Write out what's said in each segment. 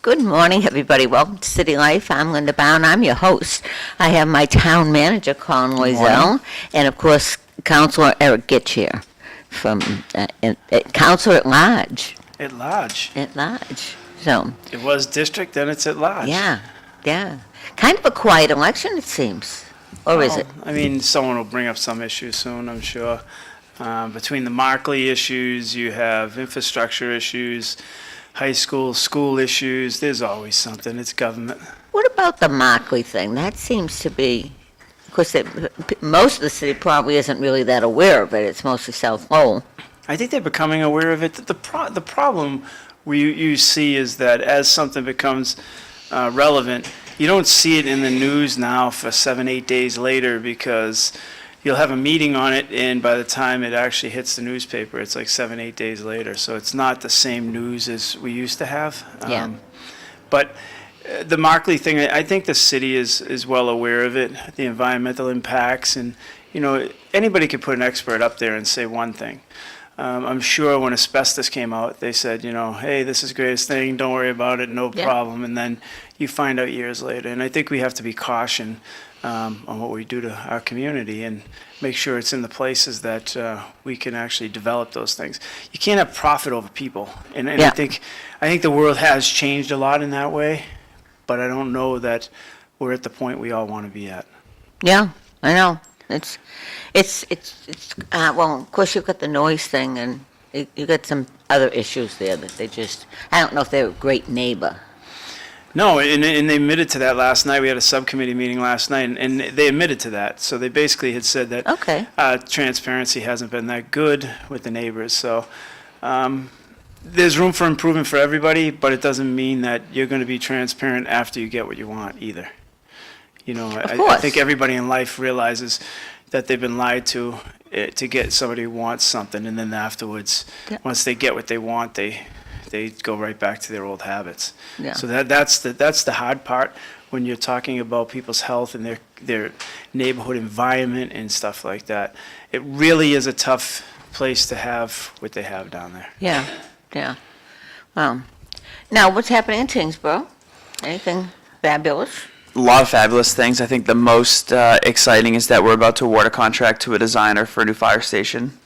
Good morning, everybody. Welcome to City Life. I'm Linda Bown. I'm your host. I have my town manager, Colin Loiselle, and of course, Councilor Erik Gitschier from Councilor at Large. At large. At large. So. It was district, then it's at large. Yeah. Kind of a quiet election, it seems. Or is it? I mean, someone will bring up some issues soon, I'm sure. Between the Markley issues, you have infrastructure issues, high school issues. There's always something. It's government. What about the Markley thing? That seems to be, of course, most of the city probably isn't really that aware of it. It's mostly South Lowell. I think they're becoming aware of it. The problem you see is that as something becomes relevant, you don't see it in the news now for 7-8 days later, because you'll have a meeting on it, and by the time it actually hits the newspaper, it's like 7-8 days later. So it's not the same news as we used to have. Yeah. But the Markley thing, I think the city is well aware of it, the environmental impacts, and anybody could put an expert up there and say one thing. I'm sure when asbestos came out, they said, hey, this is the greatest thing, don't worry about it, no problem. And then you find out years later. And I think we have to be cautious on what we do to our community and make sure it's in the places that we can actually develop those things. You can't have profit over people. And I think the world has changed a lot in that way, but I don't know that we're at the point we all want to be at. Yeah, I know. It's well, of course you've got the noise thing, and you got some other issues there that I don't know if they're a great neighbor. No, and they admitted to that last night. We had a subcommittee meeting last night, and they admitted to that. So they basically had said that transparency hasn't been that good with the neighbors. So there's room for improvement for everybody, but it doesn't mean that you're going to be transparent after you get what you want either. I think everybody in life realizes that they've been lied to get somebody who wants something, and then afterwards, once they get what they want, they go right back to their old habits. Yeah. So that's the hard part when you're talking about people's health and their neighborhood environment and stuff like that. It really is a tough place to have what they have down there. Yeah. Well, now what's happening in Tyngsborough? Anything fabulous? A lot of fabulous things. I think the most exciting is that we're about to award a contract to a designer for a new fire station.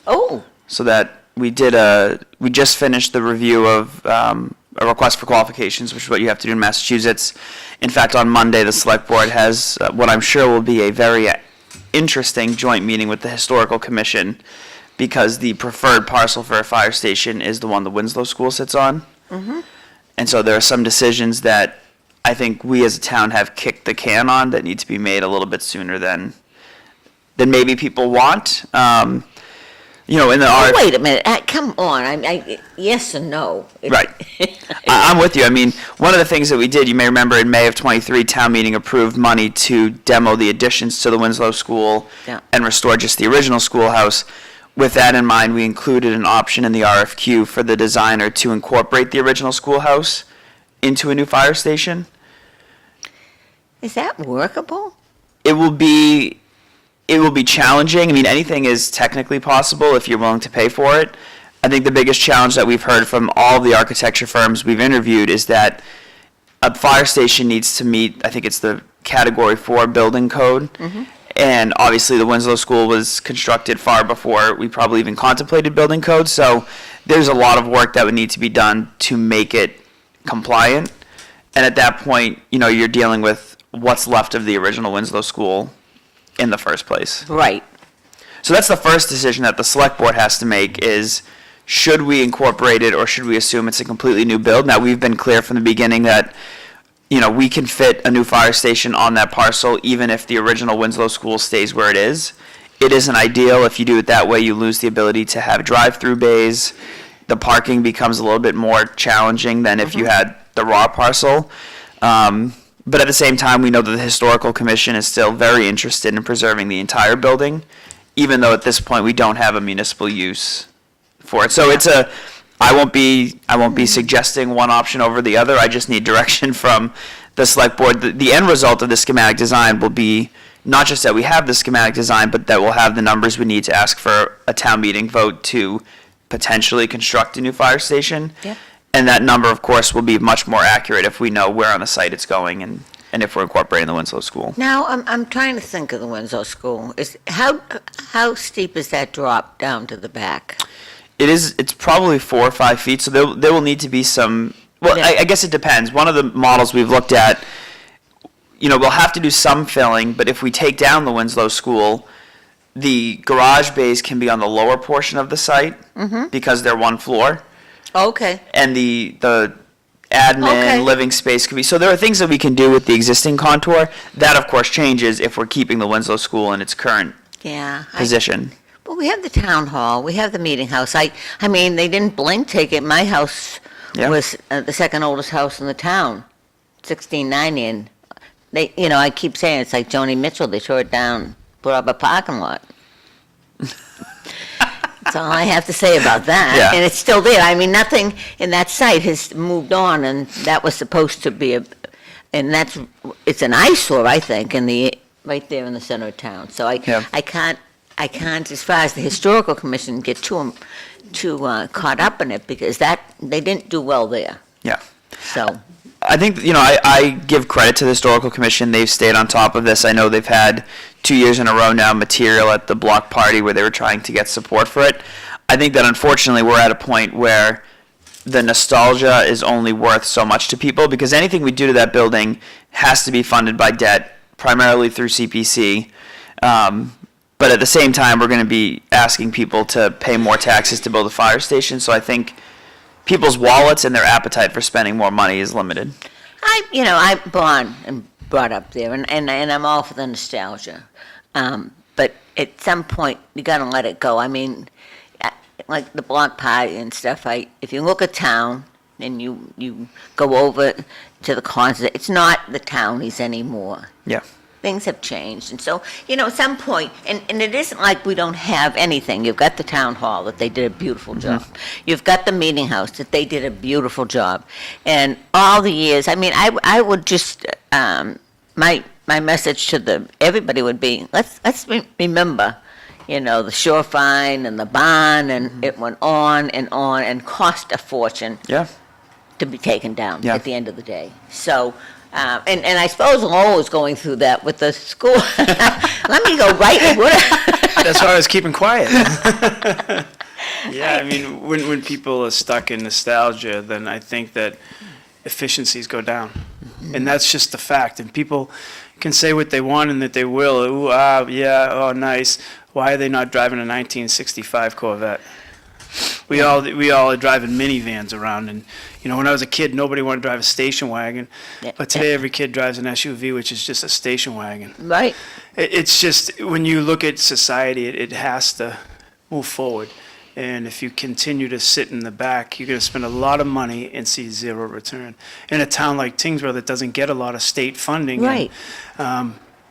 Oh. So that we just finished the review of a request for qualifications, which is what you have to do in Massachusetts. In fact, on Monday, the Select Board has what I'm sure will be a very interesting joint meeting with the Historical Commission, because the preferred parcel for a fire station is the one the Winslow School sits on. Mm-hmm. And so there are some decisions that I think we as a town have kicked the can on that need to be made a little bit sooner than maybe people want. In the Wait a minute. Come on. Yes and no. Right. I'm with you. I mean, one of the things that we did, you may remember in May of 23, town meeting approved money to demo the additions to the Winslow School and restore just the original schoolhouse. With that in mind, we included an option in the RFQ for the designer to incorporate the original schoolhouse into a new fire station. Is that workable? It will be challenging. I mean, anything is technically possible if you're willing to pay for it. I think the biggest challenge that we've heard from all the architecture firms we've interviewed is that a fire station needs to meet, I think it's the Category 4 building code. Mm-hmm. And obviously the Winslow School was constructed far before we probably even contemplated building code. So there's a lot of work that would need to be done to make it compliant. And at that point, you're dealing with what's left of the original Winslow School in the first place. Right. So that's the first decision that the Select Board has to make is, should we incorporate it or should we assume it's a completely new build? Now, we've been clear from the beginning that, we can fit a new fire station on that parcel even if the original Winslow School stays where it is. It isn't ideal. If you do it that way, you lose the ability to have drive-through bays. The parking becomes a little bit more challenging than if you had the raw parcel. But at the same time, we know that the Historical Commission is still very interested in preserving the entire building, even though at this point we don't have a municipal use for it. So I won't be suggesting one option over the other. I just need direction from the Select Board. The end result of the schematic design will be not just that we have the schematic design, but that we'll have the numbers we need to ask for a town meeting vote to potentially construct a new fire station. Yep. And that number, of course, will be much more accurate if we know where on the site it's going and if we're incorporating the Winslow School. Now, I'm trying to think of the Winslow School. How steep is that drop down to the back? It's probably 4 or 5 feet, so there will need to be some, well, Yeah. I guess it depends. One of the models we've looked at, we'll have to do some filling, but if we take down the Winslow School, the garage bays can be on the lower portion of the site because they're one floor. Okay. And the admin Okay. living space could be, so there are things that we can do with the existing contour. That, of course, changes if we're keeping the Winslow School in its current Yeah. position. Well, we have the town hall, we have the meeting house. I mean, they didn't blink take it. My house Yeah. was the second oldest house in the town, 1690, and they, I keep saying it's like Joni Mitchell. They tore it down, put up a parking lot. That's all I have to say about that. Yeah. And it's still there. I mean, nothing in that site has moved on, and that was supposed to be it's an eyesore, I think, right there in the center of town. So I can't, as far as the historical commission, get too caught up in it, because they didn't do well there. Yeah. So, I think, I give credit to the Historical Commission. They've stayed on top of this. I know they've had 2 years in a row now material at the block party where they were trying to get support for it. I think that unfortunately we're at a point where the nostalgia is only worth so much to people, because anything we do to that building has to be funded by debt, primarily through CPC. But at the same time, we're going to be asking people to pay more taxes to build a fire station. So I think people's wallets and their appetite for spending more money is limited. I born and brought up there, and I'm all for the nostalgia. But at some point, you got to let it go. I mean, like the block party and stuff, if you look at town and you go over to the concert, it's not the townies anymore. Yeah. Things have changed. And so, at some point, and it isn't like we don't have anything. You've got the town hall that they did a beautiful job. You've got the meeting house that they did a beautiful job. And all the years, I mean, I would just, my message to everybody would be, let's remember, the Shorefine and the Bown, and it went on and cost a fortune Yeah. to be taken down Yeah. at the end of the day. So, and I suppose Lowell is going through that with the school. Let me go right. That's why I was keeping quiet. Yeah, I mean, when people are stuck in nostalgia, then I think that efficiencies go down. And that's just the fact. And people can say what they want and that they will. Ooh, yeah, oh, nice. Why are they not driving a 1965 Corvette? We all are driving minivans around, and when I was a kid, nobody wanted to drive a station wagon, but today every kid drives an SUV, which is just a station wagon. Right. It's just, when you look at society, it has to move forward, and if you continue to sit in the back, you're going to spend a lot of money and see zero return. In a town like Tyngsborough that doesn't get a lot of state funding, Right.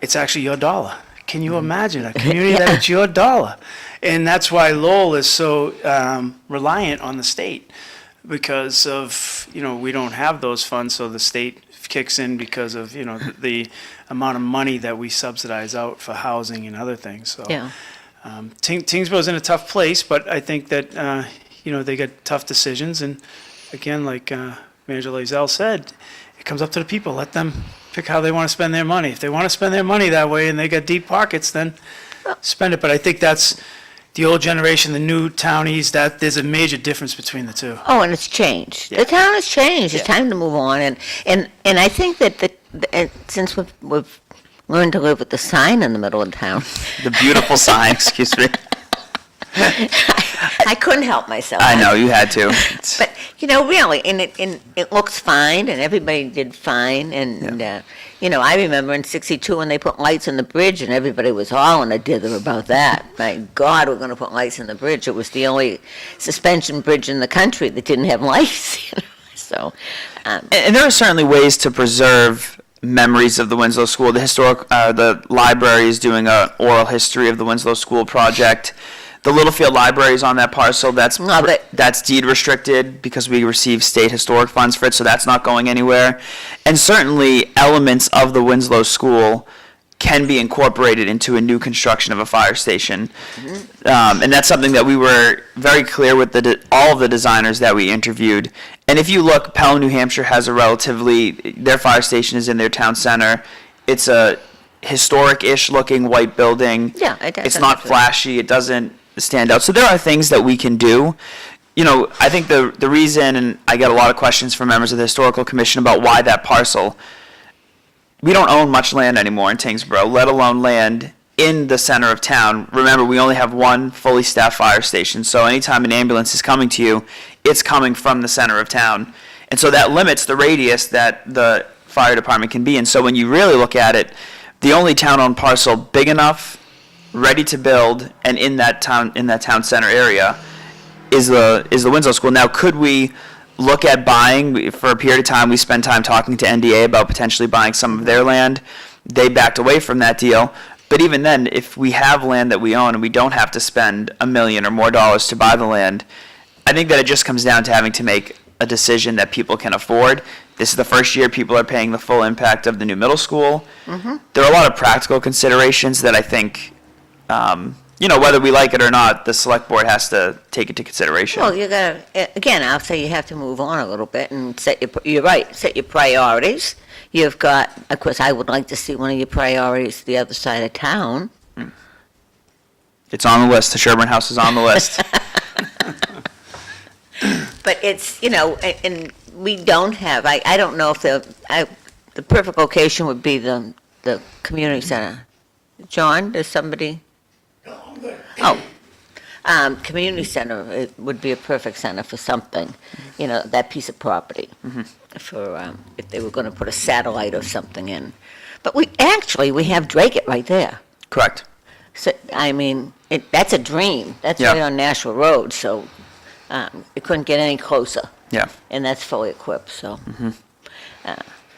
it's actually your dollar. Can you imagine a community that it's your dollar? And that's why Lowell is so reliant on the state, because of, we don't have those funds, so the state kicks in because of, the amount of money that we subsidize out for housing and other things. So, Yeah. Tyngsborough's in a tough place, but I think that, they get tough decisions. And again, like Manager Loiselle said, it comes up to the people. Let them pick how they want to spend their money. If they want to spend their money that way and they got deep pockets, then spend it. But I think that's the old generation, the new townies, that there's a major difference between the two. Oh, and it's changed. Yeah. The town has changed. It's Yeah. time to move on. And I think that since we've learned to live with the sign in the middle of town, The beautiful sign, excuse me. I couldn't help myself. I know, you had to. But really, and it looks fine, and everybody did fine, and I remember in '62 when they put lights on the bridge, and everybody was all in a dither about that. My God, we're going to put lights on the bridge. It was the only suspension bridge in the country that didn't have lights. So, And there are certainly ways to preserve memories of the Winslow School. The library is doing an oral history of the Winslow School project. The Littlefield Library is on that parcel. Love it. That's deed restricted because we receive state historic funds for it, so that's not going anywhere. And certainly elements of the Winslow School can be incorporated into a new construction of a fire station. And that's something that we were very clear with all of the designers that we interviewed. And if you look, Pelham, New Hampshire has their fire station is in their town center. It's a historic-ish looking white building. Yeah, it does. It's not flashy. It doesn't stand out. So there are things that we can do. I think the reason, and I get a lot of questions from members of the Historical Commission about why that parcel, we don't own much land anymore in Tyngsborough, let alone land in the center of town. Remember, we only have one fully staffed fire station, so anytime an ambulance is coming to you, it's coming from the center of town. And so that limits the radius that the fire department can be in. So when you really look at it, the only town-owned parcel big enough, ready to build, and in that town center area is the Winslow School. Now, could we look at buying? For a period of time, we spent time talking to NDA about potentially buying some of their land. They backed away from that deal. But even then, if we have land that we own and we don't have to spend $1 million or more to buy the land, I think that it just comes down to having to make a decision that people can afford. This is the first year people are paying the full impact of the new middle school. Mm-hmm. There are a lot of practical considerations that I think, whether we like it or not, the select board has to take into consideration. Well, you gotta, again, I'll say you have to move on a little bit and set your priorities. You've got, of course, I would like to see one of your priorities the other side of town. It's on the list. The Sherburne House is on the list. But it's, and we don't have, I don't know if the perfect location would be the community center. John, does somebody? No, I'm good. Oh, community center, it would be a perfect center for something, that piece of property. Mm-hmm. For, if they were gonna put a satellite or something in. But we have Drakeit right there. Correct. So, that's a dream. That's Yeah. right on Nashua Road, so, it couldn't get any closer. Yeah. And that's fully equipped, so.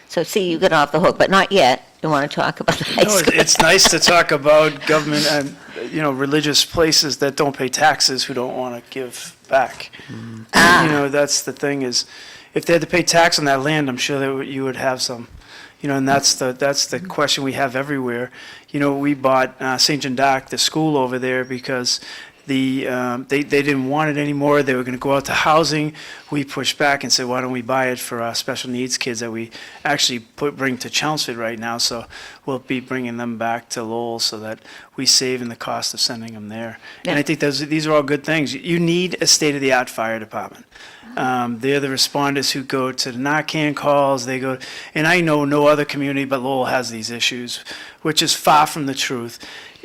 So see, you get off the hook, but not yet. You wanna talk about the high No, school? it's nice to talk about government and, religious places that don't pay taxes who don't want to give back. That's the thing is, if they had to pay tax on that land, I'm sure that you would have some. And that's the question we have everywhere. We bought St. John d'Arc, the school over there, because they didn't want it anymore. They were going to go out to housing. We pushed back and said, why don't we buy it for our special needs kids that we actually bring to Chelmsford right now. So we'll be bringing them back to Lowell so that we save in the cost of sending them there. Yeah. And I think these are all good things. You need a state-of-the-art fire department. They're the responders who go to the Narcan calls. And I know no other community but Lowell has these issues, which is far from the truth.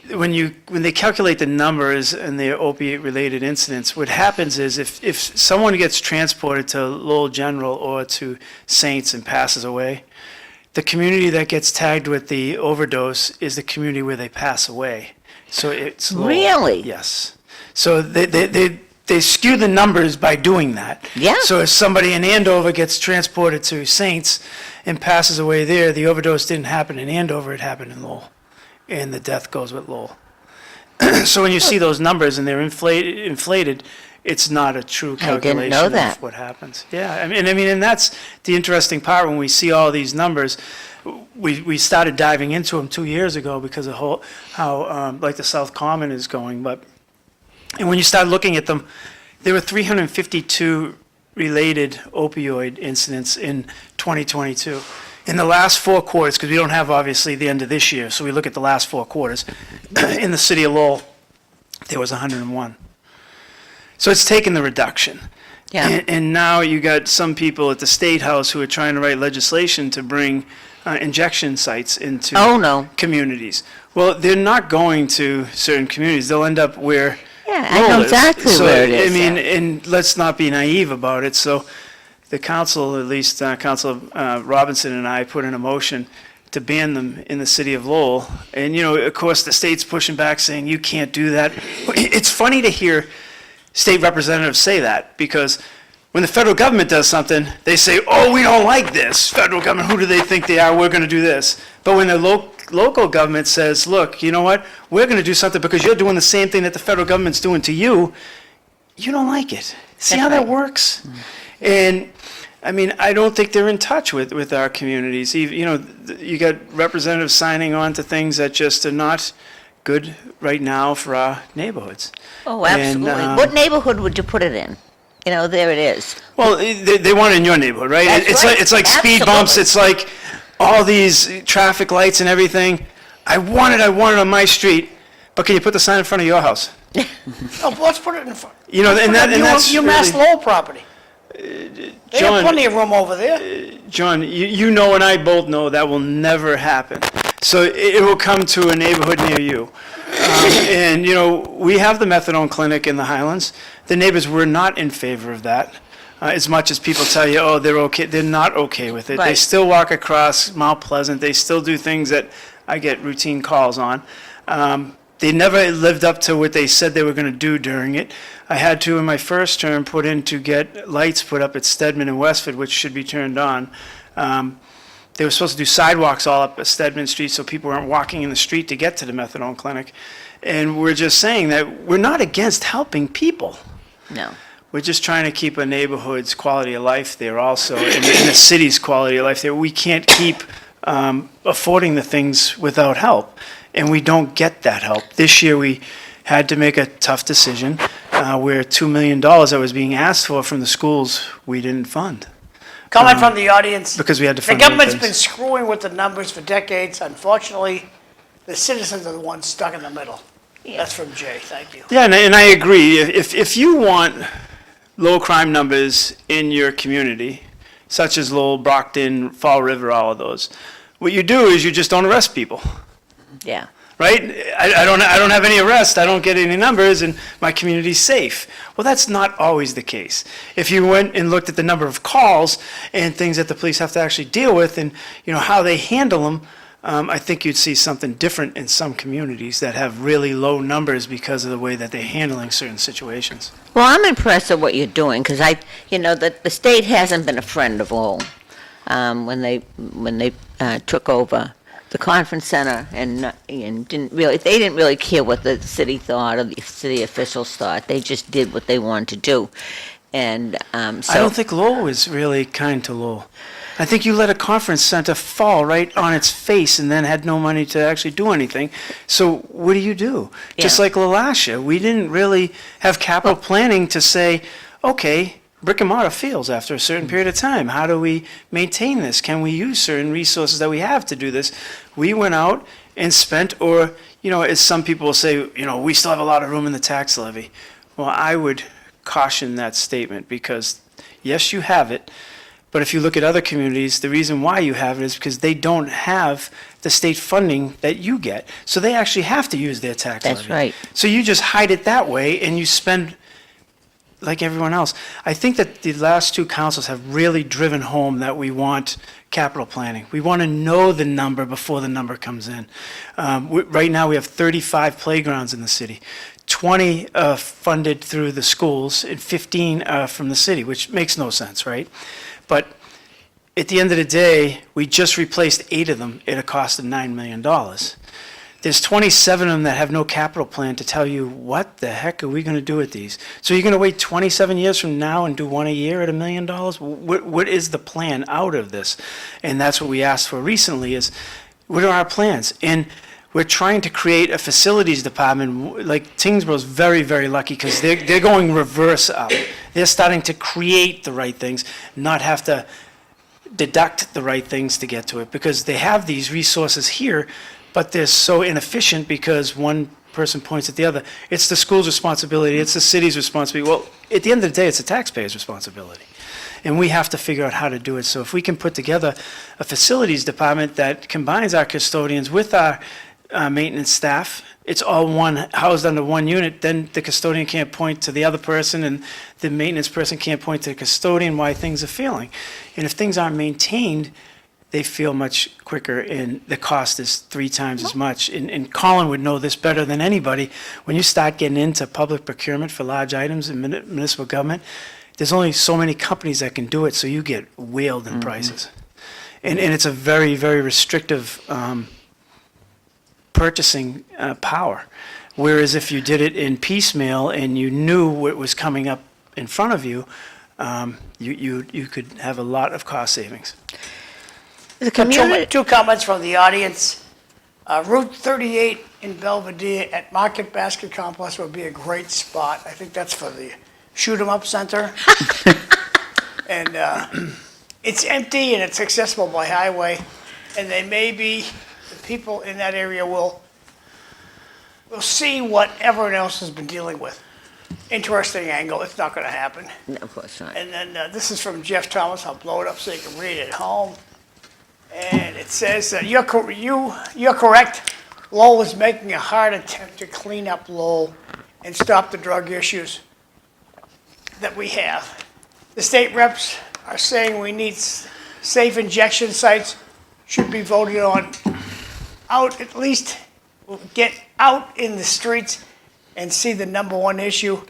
When they calculate the numbers and their opiate-related incidents, what happens is if someone gets transported to Lowell General or to Saints and passes away, the community that gets tagged with the overdose is the community where they pass away. So it's Lowell. Really? Yes. So they skew the numbers by doing that. Yeah. So if somebody in Andover gets transported to Saints and passes away there, the overdose didn't happen in Andover, it happened in Lowell. And the death goes with Lowell. So when you see those numbers and they're inflated, it's not a true calculation know that. of what happens. Yeah, and that's the interesting part when we see all these numbers. We started diving into them 2 years ago because of how like the South Common is going. And when you start looking at them, there were 352 related opioid incidents in 2022. In the last 4 quarters, because we don't have obviously the end of this year, so we look at the last 4 quarters, in the city of Lowell, there was 101. So it's taken the reduction. Yeah. And now you got some people at the State House who are trying to write legislation to bring injection sites into Oh, no. communities. Well, they're not going to certain communities. They'll end up where Yeah, I know Lowell is. exactly So, where it is. and let's not be naive about it. So the council, at least Councilor Robinson and I, put in a motion to ban them in the city of Lowell. And, of course, the state's pushing back saying, you can't do that. It's funny to hear state representatives say that, because when the federal government does something, they say, oh, we don't like this. Federal government, who do they think they are? We're going to do this. But when the local government says, look, you know what? We're going to do something because you're doing the same thing that the federal government's doing to you, you don't like it. See how that works? And I don't think they're in touch with our communities. You got representatives signing on to things that just are not good right now for our neighborhoods. Oh, absolutely. And, What neighborhood would you put it in? there it is. Well, they want it in your neighborhood, right? That's It's right. like, it's like speed bumps, Absolutely. it's like all these traffic lights and everything. I want it on my street, but can you put the sign in front of your house? Oh, let's put it in front. You know, and that's UMass really- Lowell property. They have John- plenty of room over there. John, you know and I both know that will never happen. So it will come to a neighborhood near you. And, we have the methadone clinic in the Highlands. The neighbors were not in favor of that. As much as people tell you, oh, they're okay, they're not okay with it. They Right. still walk across Mount Pleasant. They still do things that I get routine calls on. They never lived up to what they said they were going to do during it. I had to, in my first term, put in to get lights put up at Stedman and Westford, which should be turned on. They were supposed to do sidewalks all up Stedman Street so people weren't walking in the street to get to the methadone clinic. And we're just saying that we're not against helping people. No. We're just trying to keep a neighborhood's quality of life there also, and the city's quality of life there. We can't keep affording the things without help, and we don't get that help. This year, we had to make a tough decision where $2 million that was being asked for from the schools, we didn't fund. Comment from the audience. Because we had to The fund other government's things. been screwing with the numbers for decades. Unfortunately, the citizens are the ones stuck in the middle. That's from Jay. Thank you. Yeah, and I agree. If you want low crime numbers in your community, such as Lowell, Brockton, Fall River, all of those, what you do is you just don't arrest people. Yeah. Right? I don't have any arrests, I don't get any numbers, and my community's safe. Well, that's not always the case. If you went and looked at the number of calls and things that the police have to actually deal with and, how they handle them, I think you'd see something different in some communities that have really low numbers because of the way that they're handling certain situations. Well, I'm impressed with what you're doing, because the state hasn't been a friend of Lowell. When they took over the conference center and didn't really care what the city thought or the city officials thought. They just did what they wanted to do. And I don't think Lowell was really kind to Lowell. I think you let a conference center fall right on its face and then had no money to actually do anything. So what do? Just Yeah. like LaLasha, we didn't really have capital planning to say, okay, brick and mortar fails after a certain period of time. How do we maintain this? Can we use certain resources that we have to do this? We went out and spent, or, as some people will say, we still have a lot of room in the tax levy. Well, I would caution that statement because, yes, you have it, but if you look at other communities, the reason why you have it is because they don't have the state funding that you get. So they actually have to use their tax levy. That's right. So you just hide it that way and you spend like everyone else. I think that the last two councils have really driven home that we want capital planning. We want to know the number before the number comes in. Right now, we have 35 playgrounds in the city. 20 funded through the schools and 15 from the city, which makes no sense, right? But at the end of the day, we just replaced 8 of them at a cost of $9 million. There's 27 of them that have no capital plan to tell you, what the heck are we going to do with these? So you're going to wait 27 years from now and do one a year at $1 million? What is the plan out of this? And that's what we asked for recently is, what are our plans? And we're trying to create a facilities department. Like Tyngsborough's very, very lucky because they're going reverse up. They're starting to create the right things, not have to deduct the right things to get to it because they have these resources here, but they're so inefficient because one person points at the other. It's the school's responsibility, it's the city's responsibility. Well, at the end of the day, it's the taxpayer's responsibility. And we have to figure out how to do it. So if we can put together a facilities department that combines our custodians with our maintenance staff, it's all housed under one unit, then the custodian can't point to the other person and the maintenance person can't point to the custodian why things are failing. And if things aren't maintained, they feel much quicker and the cost is 3 times as much. And Colin would know this better than anybody. When you start getting into public procurement for large items in municipal government, there's only so many companies that can do it, so you get whaled in prices. And it's a very, very restrictive purchasing power. Whereas if you did it in piecemeal and you knew what was coming up in front of you, you could have a lot of cost savings. The community, Two comments from the audience. Route 38 in Belvedere at Market Basket Complex would be a great spot. I think that's for the shoot 'em up center. And it's empty and it's accessible by highway. And they may be, the people in that area will see what everyone else has been dealing with. Interesting angle, it's not gonna happen. No, of course not. And then this is from Jeff Thomas, I'll blow it up so you can read it at home. And it says, you're correct, Lowell is making a hard attempt to clean up Lowell and stop the drug issues that we have. The state reps are saying we need safe injection sites, should be voted on out, at least get out in the streets and see the number one issue,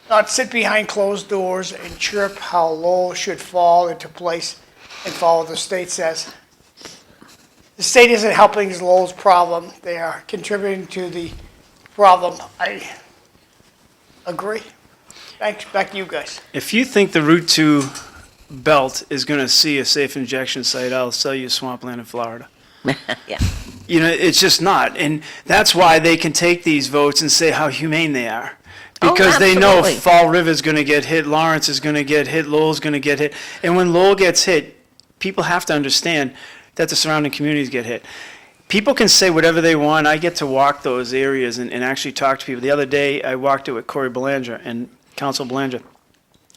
not sit behind closed doors and chirp how Lowell should fall into place and follow what the state says. The state isn't helping Lowell's problem. They are contributing to the problem. I agree. Thanks. Back to you guys. If you think the Route 2 belt is going to see a safe injection site, I'll sell you swampland in Florida. Yeah. You know, it's just not. And that's why they can take these votes and say how humane they are. Because they know absolutely. Fall River's going to get hit, Lawrence is going to get hit, Lowell's going to get hit. And when Lowell gets hit, people have to understand that the surrounding communities get hit. People can say whatever they want. I get to walk those areas and actually talk to people. The other day, I walked it with Corey Belanger and Councilor Belanger.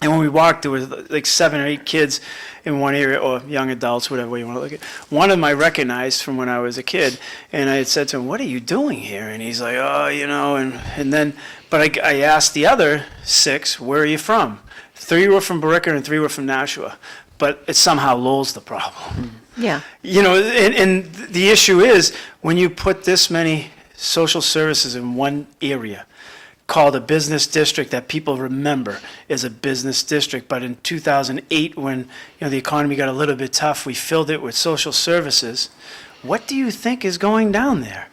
And when we walked, there was like 7 or 8 kids in one area, or young adults, whatever way you want to look at it. One of them I recognized from when I was a kid, and I had said to him, "What are you doing here?" And he's like, "Oh, you know," and then, but I asked the other 6, "Where are you from?" 3 were from Barica and 3 were from Nashua, but it's somehow Lowell's the problem. Yeah. You know, and the issue is, when you put this many social services in one area, called a business district that people remember as a business district, but in 2008, when the economy got a little bit tough, we filled it with social services. What do you think is going down there?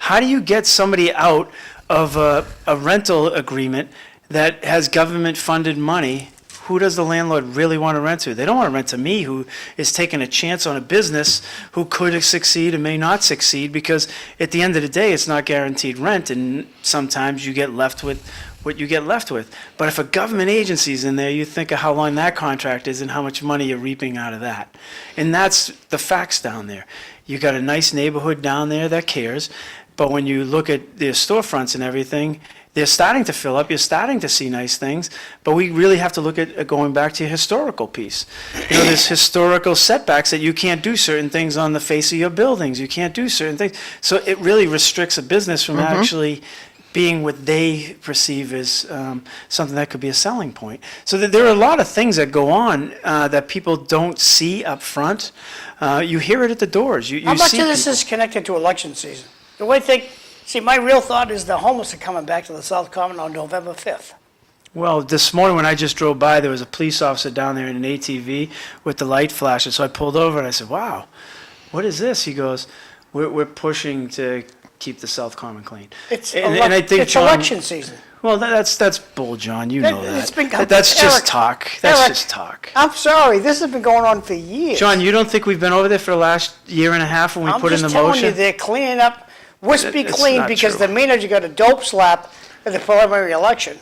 How do you get somebody out of a rental agreement that has government-funded money? Who does the landlord really want to rent to? They don't want to rent to me, who is taking a chance on a business who could succeed and may not succeed, because at the end of the day, it's not guaranteed rent, and sometimes you get left with what you get left with. But if a government agency's in there, you think of how long that contract is and how much money you're reaping out of that. And that's the facts down there. You got a nice neighborhood down there that cares, but when you look at their storefronts and everything, they're starting to fill up, you're starting to see nice things, but we really have to look at going back to your historical piece. There's historical setbacks that you can't do certain things on the face of your buildings, you can't do certain things. So it really restricts a business from actually being what they perceive as something that could be a selling point. So that there are a lot of things that go on that people don't see up front. You hear it at the doors. You How much see of this people. is connected to election season? The way see, my real thought is the homeless are coming back to the South Common on November 5th. Well, this morning when I just drove by, there was a police officer down there in an ATV with the light flashing. So I pulled over and I said, "Wow, what is this?" He goes, "We're pushing to keep the South Common clean." It's John, election season. Well, that's bull, John. You know It's that. been- That's just Eric, talk. That's Eric, just talk. I'm sorry, this has been going on for years. John, you don't think we've been over there for the last year and a half when we put in the I'm just telling you, motion? they're cleaning up Wispy It's clean not because true. the manager got a dope slap at the preliminary election.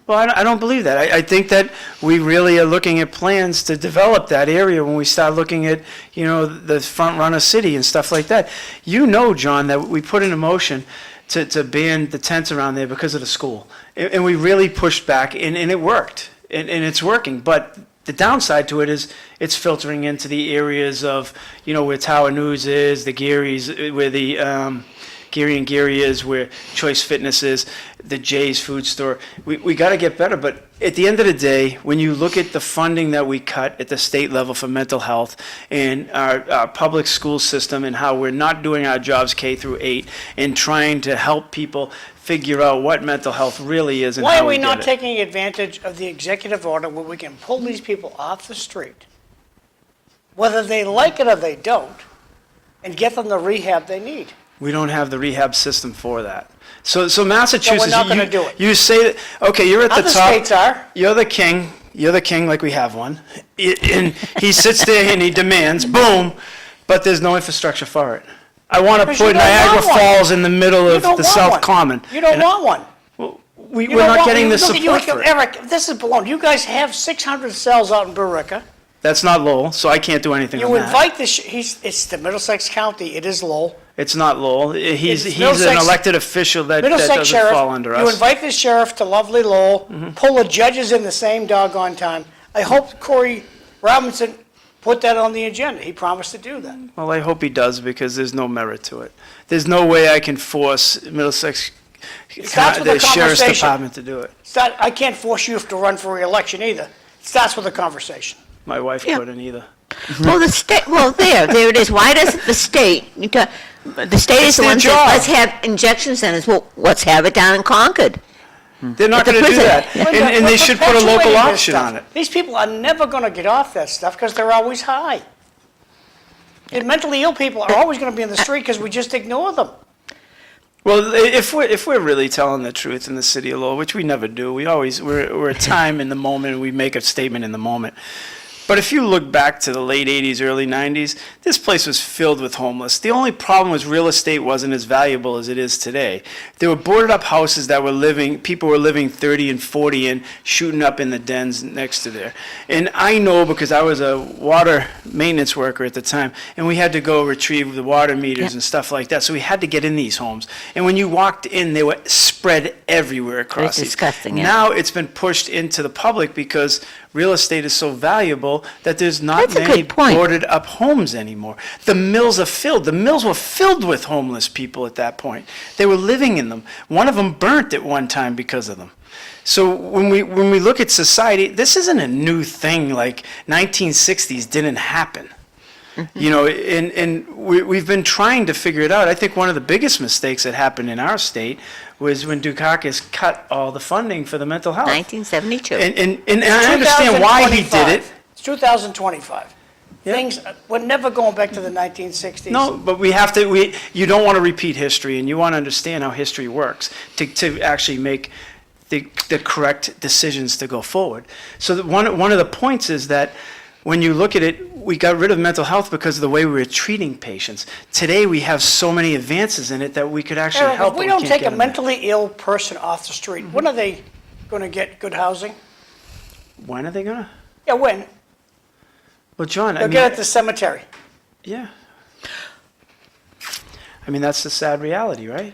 Well, I don't believe that. I think that we really are looking at plans to develop that area when we start looking at, the front runner city and stuff like that. John, that we put in a motion to ban the tents around there because of the school. And we really pushed back, and it worked, and it's working. But the downside to it is it's filtering into the areas of, where Tower News is, the Gary's, where the Gary and Gary is, where Choice Fitness is, the Jay's Food Store. We got to get better, but at the end of the day, when you look at the funding that we cut at the state level for mental health and our public school system and how we're not doing our jobs K through 8 and trying to help people figure out what mental health really is and Why how are we get not it. taking advantage of the executive order where we can pull these people off the street, whether they like it or they don't, and get them the rehab they need? We don't have the rehab system for that. So Massachusetts, not gonna do it. You say that, okay, you're at the Other top. states are. You're the king like we have one. And he sits there and he demands, boom, but there's no infrastructure for it. I want to Because you put don't Niagara want one. Falls in the middle You of don't the want South one. Common. You don't And want one. we're not getting the support for it. Eric, this is baloney. You guys have 600 cells out in Billerica. That's not Lowell, so I can't do anything on You that. invite it's the Middlesex County, it is Lowell. It's not Lowell. He's an Middlesex- elected official that Middlesex doesn't Sheriff, fall under you us. invite the sheriff to lovely Lowell, pull the judges in the same doggone time. I hope Corey Robinson put that on the agenda. He promised to do that. Well, I hope he does, because there's no merit to it. There's no way I can force Middlesex, starts with a the sheriff's conversation. department to do it. I can't force you to run for re-election either. It starts with a conversation. My wife Yeah. couldn't either. Well, the state, there it is. Why doesn't the state, the state It's is the their one that says, job. let's have injection centers. Well, let's have it down in Concord. They're not At the going to do prison. that. Yeah. And they We're should put a local perpetuating this option stuff. on it. These people are never going to get off that stuff because they're always high. And mentally ill people are always going to be in the street because we just ignore them. Well, if we're really telling the truth in the city of Lowell, which we never do, we're a time in the moment, and we make a statement in the moment. But if you look back to the late 80s, early 90s, this place was filled with homeless. The only problem was real estate wasn't as valuable as it is today. There were boarded up houses that people were living 30 and 40 in, shooting up in the dens next to there. And I know, because I was a water maintenance worker at the time, and we had to go retrieve the water meters and stuff like that. So we had to get in these homes. And when you walked in, they were spread everywhere across. It's disgusting, yeah. Now it's been pushed into the public because real estate is so valuable that there's not That's a many good point. boarded up homes anymore. The mills are filled. The mills were filled with homeless people at that point. They were living in them. One of them burnt at one time because of them. So when we look at society, this isn't a new thing like 1960s didn't happen. You know, and we've been trying to figure it out. I think one of the biggest mistakes that happened in our state was when Dukakis cut all the funding for the mental health. 1972. And I understand why he did it. It's 2025. Yeah. Things, we're never going back to the 1960s. No, but we have to, you don't want to repeat history, and you want to understand how history works to actually make the correct decisions to go forward. So one of the points is that when you look at it, we got rid of mental health because of the way we were treating patients. Today, we have so many advances in it that we could actually Eric, help. if we but don't can't take get a them there. mentally ill person off the street, when are they going to get good housing? When are they gonna? Yeah, when? Well, John, They'll get at the cemetery. yeah. I mean, that's the sad reality, right?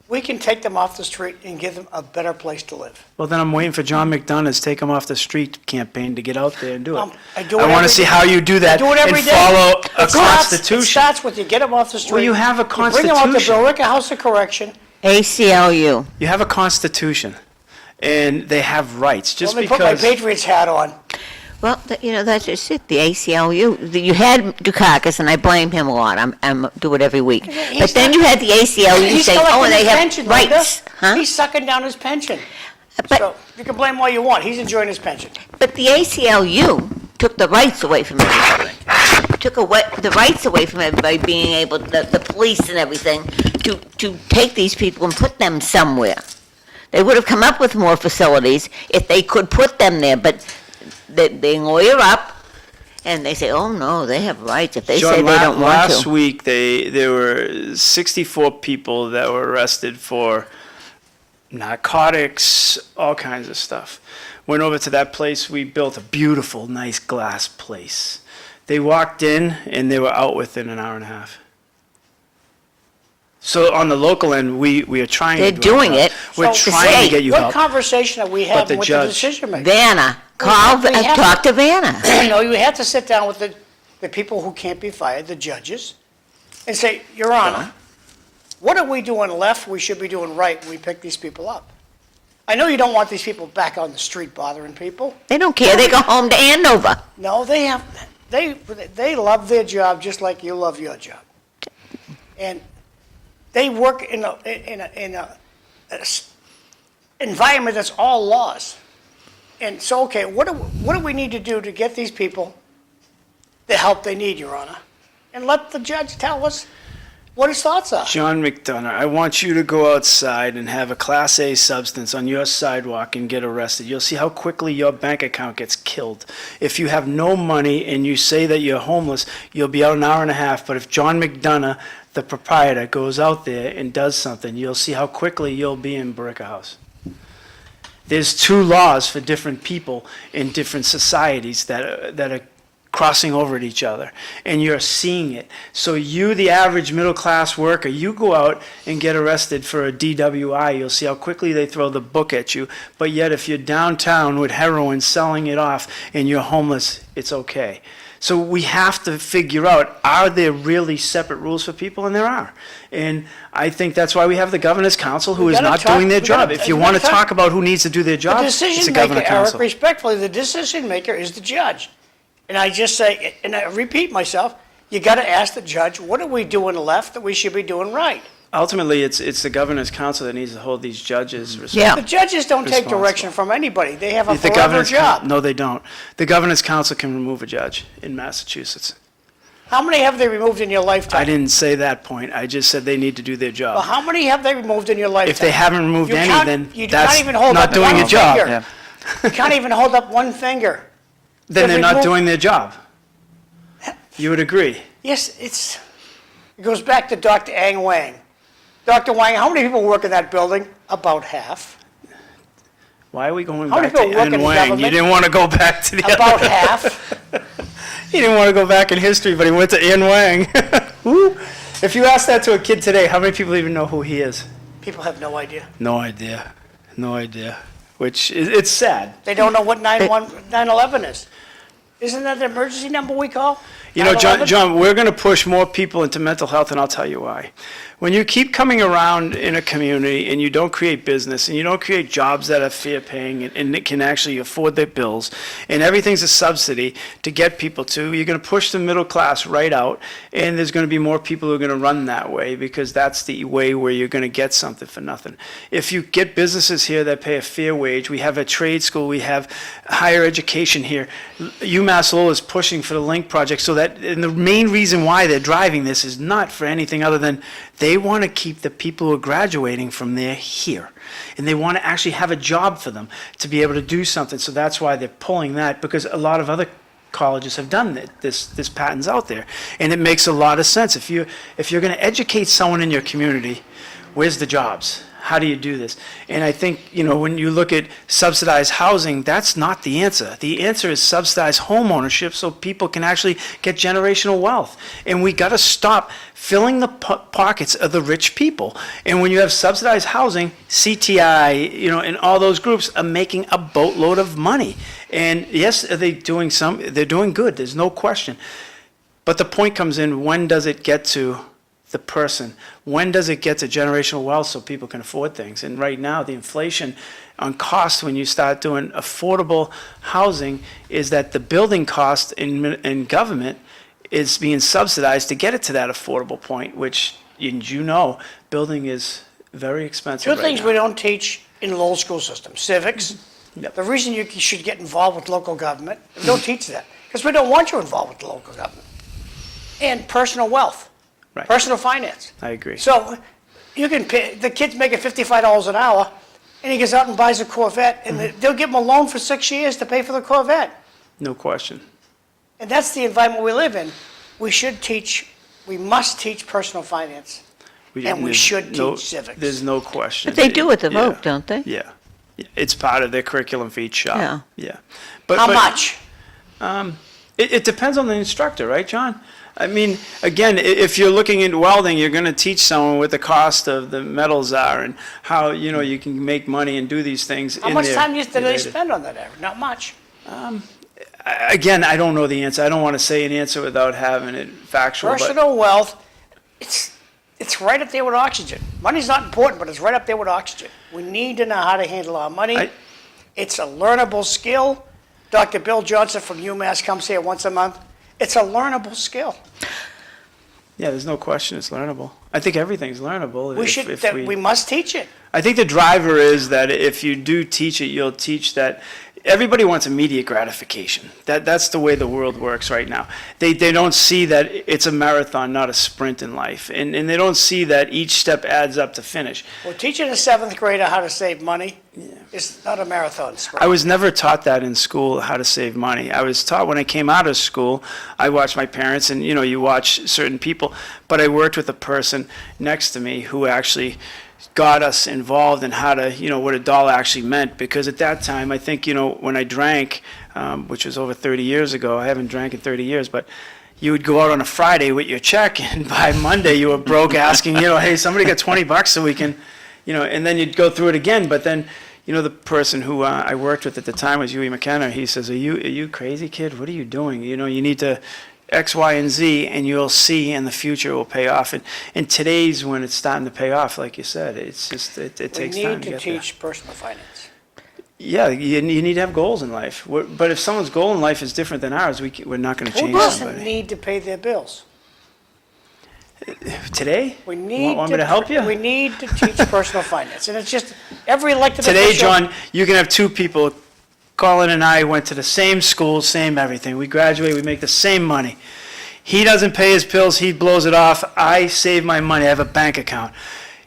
We can take them off the street and give them a better place to live. Well, then I'm waiting for John McDonough's Take 'Em Off the Street campaign to get out there and do it. I do it I want every to see day. how you do that I do it every and day. follow a It constitution. starts with you get them off the street. Well, you have a You bring them out to constitution. Billerica House of Correction. ACLU. You have a constitution, and they have rights. Just Let me put my because Patriots hat on. Well, that's just it, the ACLU. You had Dukakis, and I blame him a lot. I do it every week. He's But then not- you had the ACLU He's saying, collecting oh, they his have pension, Linda. rights. Huh? He's sucking down his pension. But- So you can blame all you want. He's enjoying his pension. But the ACLU took the rights away from everybody. Took away the rights away from everybody being able, the police and everything, to take these people and put them somewhere. They would have come up with more facilities if they could put them there, but they lawyer up and they say, oh no, they have rights if they say John, they don't want last to. week there were 64 people that were arrested for narcotics, all kinds of stuff. Went over to that place. We built a beautiful, nice glass place. They walked in and they were out within an hour and a half. So on the local end, we are trying They're to do our doing job. it. We're So, trying say, to get you What help. conversation are we the having with the judge- decision maker? Vanna, talk to Vanna. No, you have to sit down with the people who can't be fired, the judges, and say, Your Honor, what are we doing left, we should be doing right when we pick these people up? I know you don't want these people back on the street bothering people. They don't care, they go home to Andover. No, they love their job just like you love your job. And they work in a environment that's all laws. And so, okay, what do we need to do to get these people the help they need, Your Honor? And let the judge tell us what his thoughts are. John McDonough, I want you to go outside and have a Class A substance on your sidewalk and get arrested. You'll see how quickly your bank account gets killed. If you have no money and you say that you're homeless, you'll be out an hour and a half. But if John McDonough, the proprietor, goes out there and does something, you'll see how quickly you'll be in Billerica House. There's two laws for different people in different societies that are crossing over at each other, and you're seeing it. So you, the average middle-class worker, you go out and get arrested for a DWI, you'll see how quickly they throw the book at you. But yet if you're downtown with heroin selling it off and you're homeless, it's okay. So we have to figure out, are there really separate rules for people? And there are. And I think that's why we have the Governor's Council, who We is gotta not talk- doing their we gotta- job. If you we want to gotta talk talk- about who needs to do their The job, it's decision the maker, Governor's Eric, Council. respectfully, the decision maker is the judge. And I just say, and I repeat myself, you gotta ask the judge, what are we doing left that we should be doing right? Ultimately, it's the Governor's Council that needs to hold these judges The responsible. judges don't take Responsible. direction from anybody. They have a The forever Governor's job. No, they don't. The Governor's Council can remove a judge in Massachusetts. How many have they removed in your lifetime? I didn't say that point. I just said they need to do their Well, job. how many have they removed in your lifetime? If they haven't removed You any, can't- then you can't that's even hold not up doing one your job. finger. Yeah. You can't even hold up one finger. Then they're not remove- doing their job. You would agree? Yes, it goes back to Dr. Ang Wang. Dr. Wang, how many people work in that building? About half. Why are we going How many back to people work N. in Wang? government? You didn't want to go back to the About other. half. He didn't want to go back in history, but he went to N. Wang. Who? If you ask that to a kid today, how many people even know who he is? People have no idea. No idea. No idea. Which is, it's sad. They don't know what 911 is. Isn't that the emergency number we call? You know, 911? John, we're going to push more people into mental health, and I'll tell you why. When you keep coming around in a community and you don't create business and you don't create jobs that are fair paying and that can actually afford their bills, and everything's a subsidy to get people to, you're going to push the middle class right out, and there's going to be more people who are going to run that way because that's the way where you're going to get something for nothing. If you get businesses here that pay a fair wage, we have a trade school, we have higher education here. UMass Lowell is pushing for the Link project so that, and the main reason why they're driving this is not for anything other than they want to keep the people who are graduating from there here. And they want to actually have a job for them to be able to do something. So that's why they're pulling that, because a lot of other colleges have done it. This patent's out there. And it makes a lot of sense. If you're going to educate someone in your community, where's the jobs? How do you do this? And I think, you know, when you look at subsidized housing, that's not the answer. The answer is subsidized home ownership so people can actually get generational wealth. And we got to stop filling the pockets of the rich people. And when you have subsidized housing, CTI, you know, and all those groups are making a boatload of money. And yes, are they doing some? They're doing good. There's no question. But the point comes in, when does it get to the person? When does it get to generational wealth so people can afford things? And right now, the inflation on cost when you start doing affordable housing is that the building cost in government is being subsidized to get it to that affordable point, which, you know, building is very expensive Two right things now. we don't teach in the Lowell school system. Civics. Yep. The reason you should get involved with local government, we don't teach that, because we don't want you involved with the local government. And personal wealth. Right. Personal finance. I agree. So you can pay, the kid's making $55 an hour, and he goes out and buys a Corvette, and they'll give him a loan for 6 years to pay for the Corvette. No question. And that's the environment we live in. We must teach personal finance, and we there's should no- teach civics. There's no question. But they do with the Yeah. vote, don't they? Yeah. It's part of their curriculum for each shop. Yeah. Yeah. How much? It depends on the instructor, right, John? I mean, again, if you're looking at welding, you're going to teach someone what the cost of the metals are and how, you know, you can make money and do these things in How there. much time do they related. spend on that, Eric? Not much. Again, I don't know the answer. I don't want to say an answer without having it factual. But Personal wealth, it's right up there with oxygen. Money's not important, but it's right up there with oxygen. We need to know how to handle our money. It's a learnable skill. Dr. Bill Johnson from UMass comes here once a month. It's a learnable skill. yeah, there's no question it's learnable. I think everything's learnable. We must teach it. I think the driver is that if you do teach it, you'll teach that everybody wants immediate gratification. That's the way the world works right now. They don't see that it's a marathon, not a sprint in life. And they don't see that each step adds up to finish. Well, teaching a seventh grader how to save money is not a marathon sprint. I was never taught that in school, how to save money. I was taught when I came out of school, I watched my parents, and, you know, you watch certain people, but I worked with a person next to me who actually got us involved in how to, what a dollar actually meant. Because at that time, I think, when I drank, which was over 30 years ago, I haven't drank in 30 years, but you would go out on a Friday with your check, and by Monday you were broke asking, hey, somebody got $20 so we can, and then you'd go through it again. But then, the person who I worked with at the time was Huey McDonough. He says, are you crazy, kid? What are you doing? You need to X, Y, and Z, and you'll see in the future it will pay off. And today's when it's starting to pay off, like you said. It's just, it takes time to get there. We need to teach personal finance. Yeah, you need to have goals in life. But if someone's goal in life is different than ours, we're not going to change Who doesn't somebody. need to pay their bills? Today? We need Want me to help you? We need to teach personal finance, and it's just every elected Today, official. John, you can have two people. Colin and I went to the same school, same everything. We graduate, we make the same money. He doesn't pay his bills, he blows it off. I save my money, I have a bank account.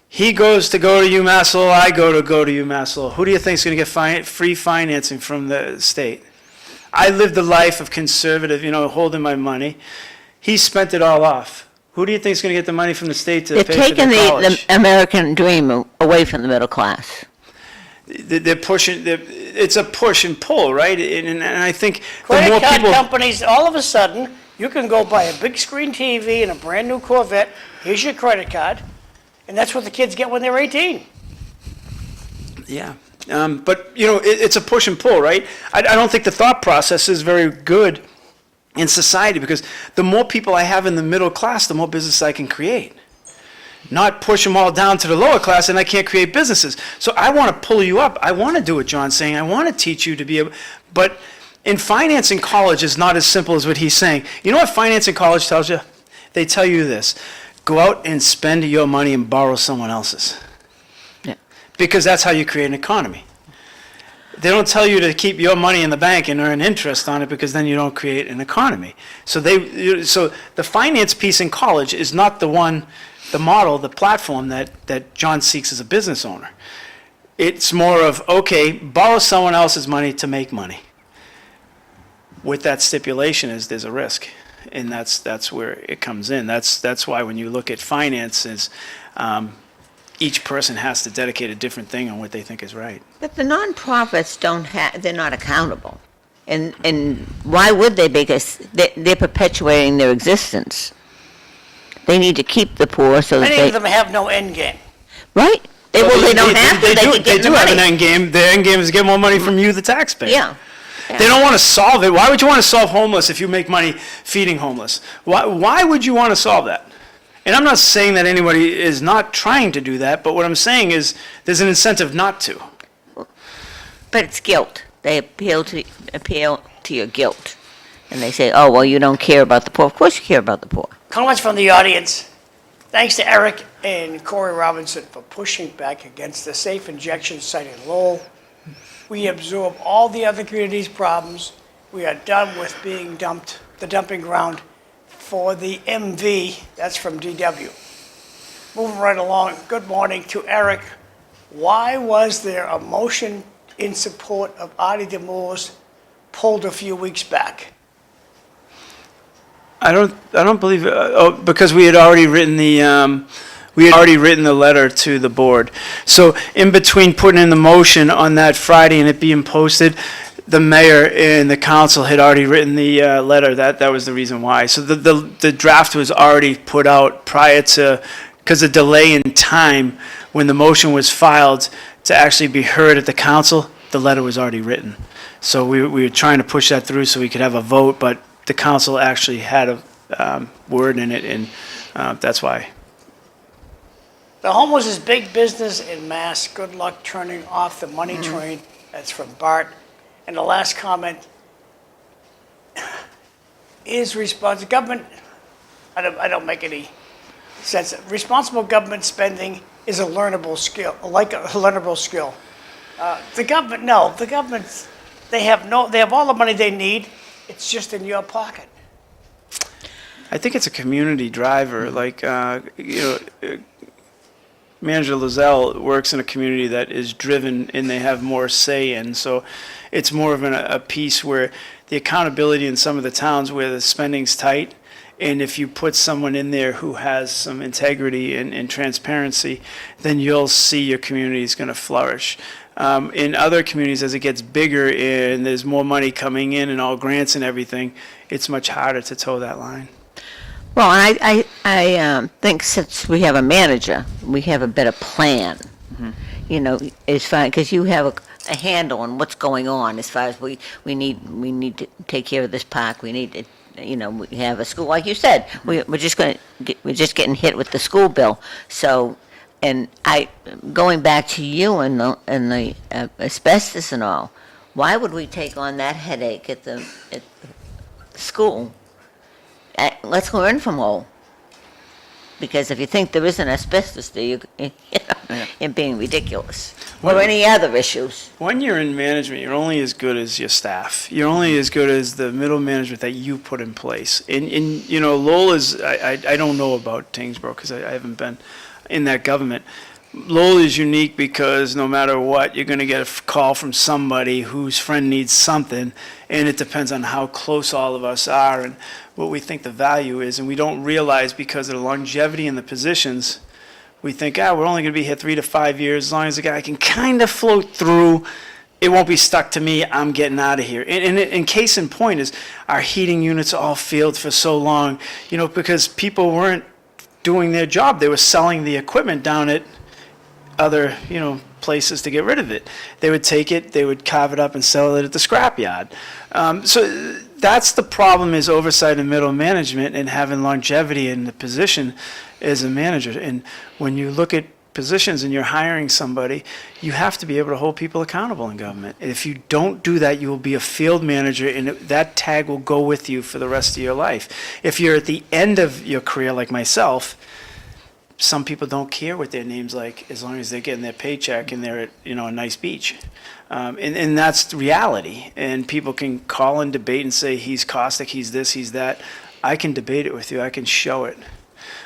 He goes to UMass Lowell, I go to UMass Lowell. Who do you think is going to get free financing from the state? I lived a life of conservative, holding my money. He spent it all off. Who do you think is going to get the money from the state to They're pay for taking their the college? American dream away from the middle class. They're pushing. It's a push and pull, right? And I think the Credit more card people. companies, all of a sudden, you can go buy a big screen TV and a brand new Corvette. Here's your credit card, and that's what the kids get when they're 18. Yeah. But it's a push and pull, right? I don't think the thought process is very good in society, because the more people I have in the middle class, the more business I can create. Not push them all down to the lower class and I can't create businesses. So I want to pull you up. I want to do what John's saying. I want to teach you to be able, but in finance in college is not as simple as what he's saying. You know what finance in college tells you? They tell you this: go out and spend your money and borrow someone else's. Yeah. Because that's how you create an economy. They don't tell you to keep your money in the bank and earn interest on it, because then you don't create an economy. So the finance piece in college is not the model, the platform that John seeks as a business owner. It's more of, okay, borrow someone else's money to make money. With that stipulation is there's a risk, and that's where it comes in. That's why when you look at finances, each person has to dedicate a different thing on what they think is right. But the nonprofits they're not accountable. And why would they? Because they're perpetuating their existence. They need to keep the poor so that Many of them have no end game. right? They don't have to. They can They get do the have an money. end game. Their end game is to get more money from you, the taxpayer. Yeah. They don't want to solve it. Why would you want to solve homeless if you make money feeding homeless? Why would you want to solve that? And I'm not saying that anybody is not trying to do that, but what I'm saying is there's an incentive not to. But it's guilt. They appeal to your guilt, and they say, "Oh, well, you don't care about the poor." Of course, you care about the poor. Comments from the audience. Thanks to Eric and Corey Robinson for pushing back against the safe injection site in Lowell. We absorb all the other communities' problems. We are done with being the dumping ground for the MV. That's from DW. Moving right along. Good morning to Eric. Why was there a motion in support of Artie DeMoores pulled a few weeks back? I don't believe because we had already written the letter to the board. So in between putting in the motion on that Friday and it being posted, the mayor and the council had already written the letter. That was the reason why. So the draft was already put out prior to, because the delay in time when the motion was filed to actually be heard at the council, the letter was already written. So we were trying to push that through so we could have a vote, but the council actually had a word in it, and that's why. The homeless is big business in Mass. Good luck turning off the money train. That's from Bart. And the last comment is responsible government. I don't make any sense. Responsible government spending is a learnable skill, The government, they have all the money they need. It's just in your pocket. I think it's a community driver. Like, Manager Loiselle works in a community that is driven and they have more say in. So it's more of a piece where the accountability in some of the towns where the spending's tight And if you put someone in there who has some integrity and transparency, then you'll see your community is going to flourish. In other communities, as it gets bigger and there's more money coming in and all grants and everything, it's much harder to toe that line. Well, and I think since we have a manager, we have a better plan. You know, as far, because you have a handle on what's going on as far as we need to take care of this park, we need to, you know, we have a school, like you said, we're just getting hit with the school bill. So, and going back to you and the asbestos and all, why would we take on that headache at the school? Let's learn from Lowell. Because if you think there isn't asbestos there, you're being ridiculous. Or any other issues. When you're in management, you're only as good as your staff. You're only as good as the middle management that you put in place. And you know, Lowell is, I don't know about Tyngsborough because I haven't been in that government. Lowell is unique because no matter what, you're going to get a call from somebody whose friend needs something, and it depends on how close all of us are and what we think the value is. And we don't realize, because of the longevity in the positions, we think, we're only going to be here 3 to 5 years. As long as the guy can kind of float through, it won't be stuck to me. I'm getting out of here. And case in point is our heating units all failed for so long, you know, because people weren't doing their job. They were selling the equipment down at other, you know, places to get rid of it. They would take it, they would carve it up and sell it at the scrapyard. So that's the problem, is oversight and middle management and having longevity in the position as a manager. And when you look at positions and you're hiring somebody, you have to be able to hold people accountable in government. If you don't do that, you will be a field manager, and that tag will go with you for the rest of your life. If you're at the end of your career, like myself, some people don't care what their name's like as long as they're getting their paycheck and they're at, you know, a nice beach. And that's the reality. And people can call and debate and say, he's caustic, he's this, he's that. I can debate it with you. I can show it.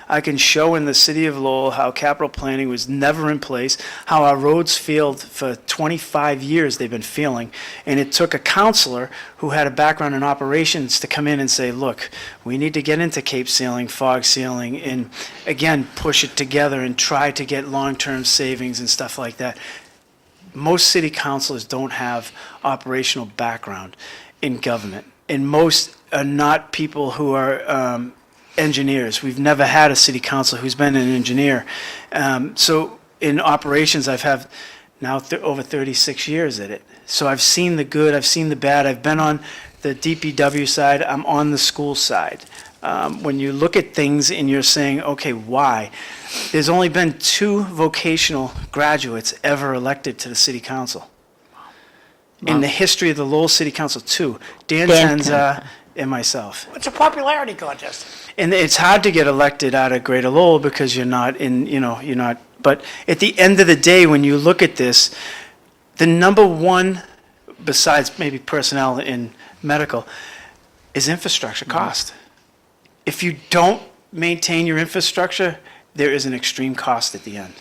I can show in the city of Lowell how capital planning was never in place, how our roads failed for 25 years they've been failing, and it took a councilor who had a background in operations to come in and say, look, we need to get into cape sealing, fog sealing, and again, push it together and try to get long-term savings and stuff like that. Most city councilors don't have operational background in government, and most are not people who are engineers. We've never had a city council who's been an engineer. So in operations, I've had now over 36 years at it. So I've seen the good, I've seen the bad. I've been on the DPW side, I'm on the school side. When you look at things and you're saying, okay, why? There's only been 2 vocational graduates ever elected to the city council. In the history of the Lowell City Council, 2. Dan Zenza and myself. It's a popularity contest. And it's hard to get elected out of Greater Lowell because you're not in, you know, you're not, but at the end of the day, when you look at this, the number one, besides maybe personnel in medical, is infrastructure cost. If you don't maintain your infrastructure, there is an extreme cost at the end.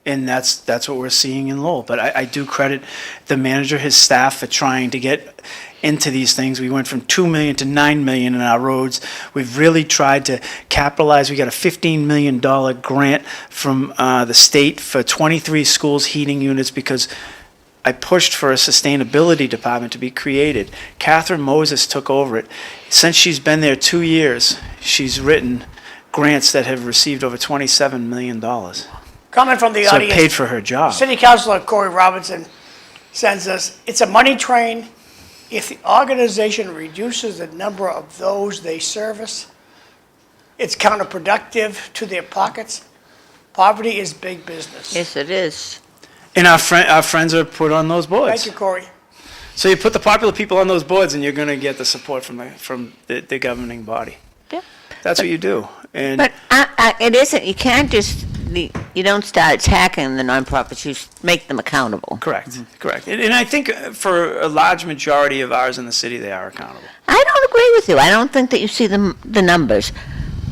And that's what we're seeing in Lowell. But I do credit the manager, his staff, for trying to get into these things. We went from $2 million to $9 million in our roads. We've really tried to capitalize. We got a $15 million grant from the state for 23 schools' heating units because I pushed for a sustainability department to be created. Catherine Moses took over it. Since she's been there 2 years, she's written grants that have received over $27 million. Comment from the So it audience. paid for her job. City Councilor Corey Robinson sends us, it's a money train. If the organization reduces the number of those they service, it's counterproductive to their pockets. Poverty is big business. Yes, it is. And our friends are put on those boards. Thank you, Corey. So you put the popular people on those boards, and you're going to get the support from the governing body. Yeah. That's what you do. And But it isn't, you can't just, you don't start attacking the nonprofits, you make them accountable. correct, correct. And I think for a large majority of ours in the city, they are accountable. I don't agree with you. I don't think that you see the numbers.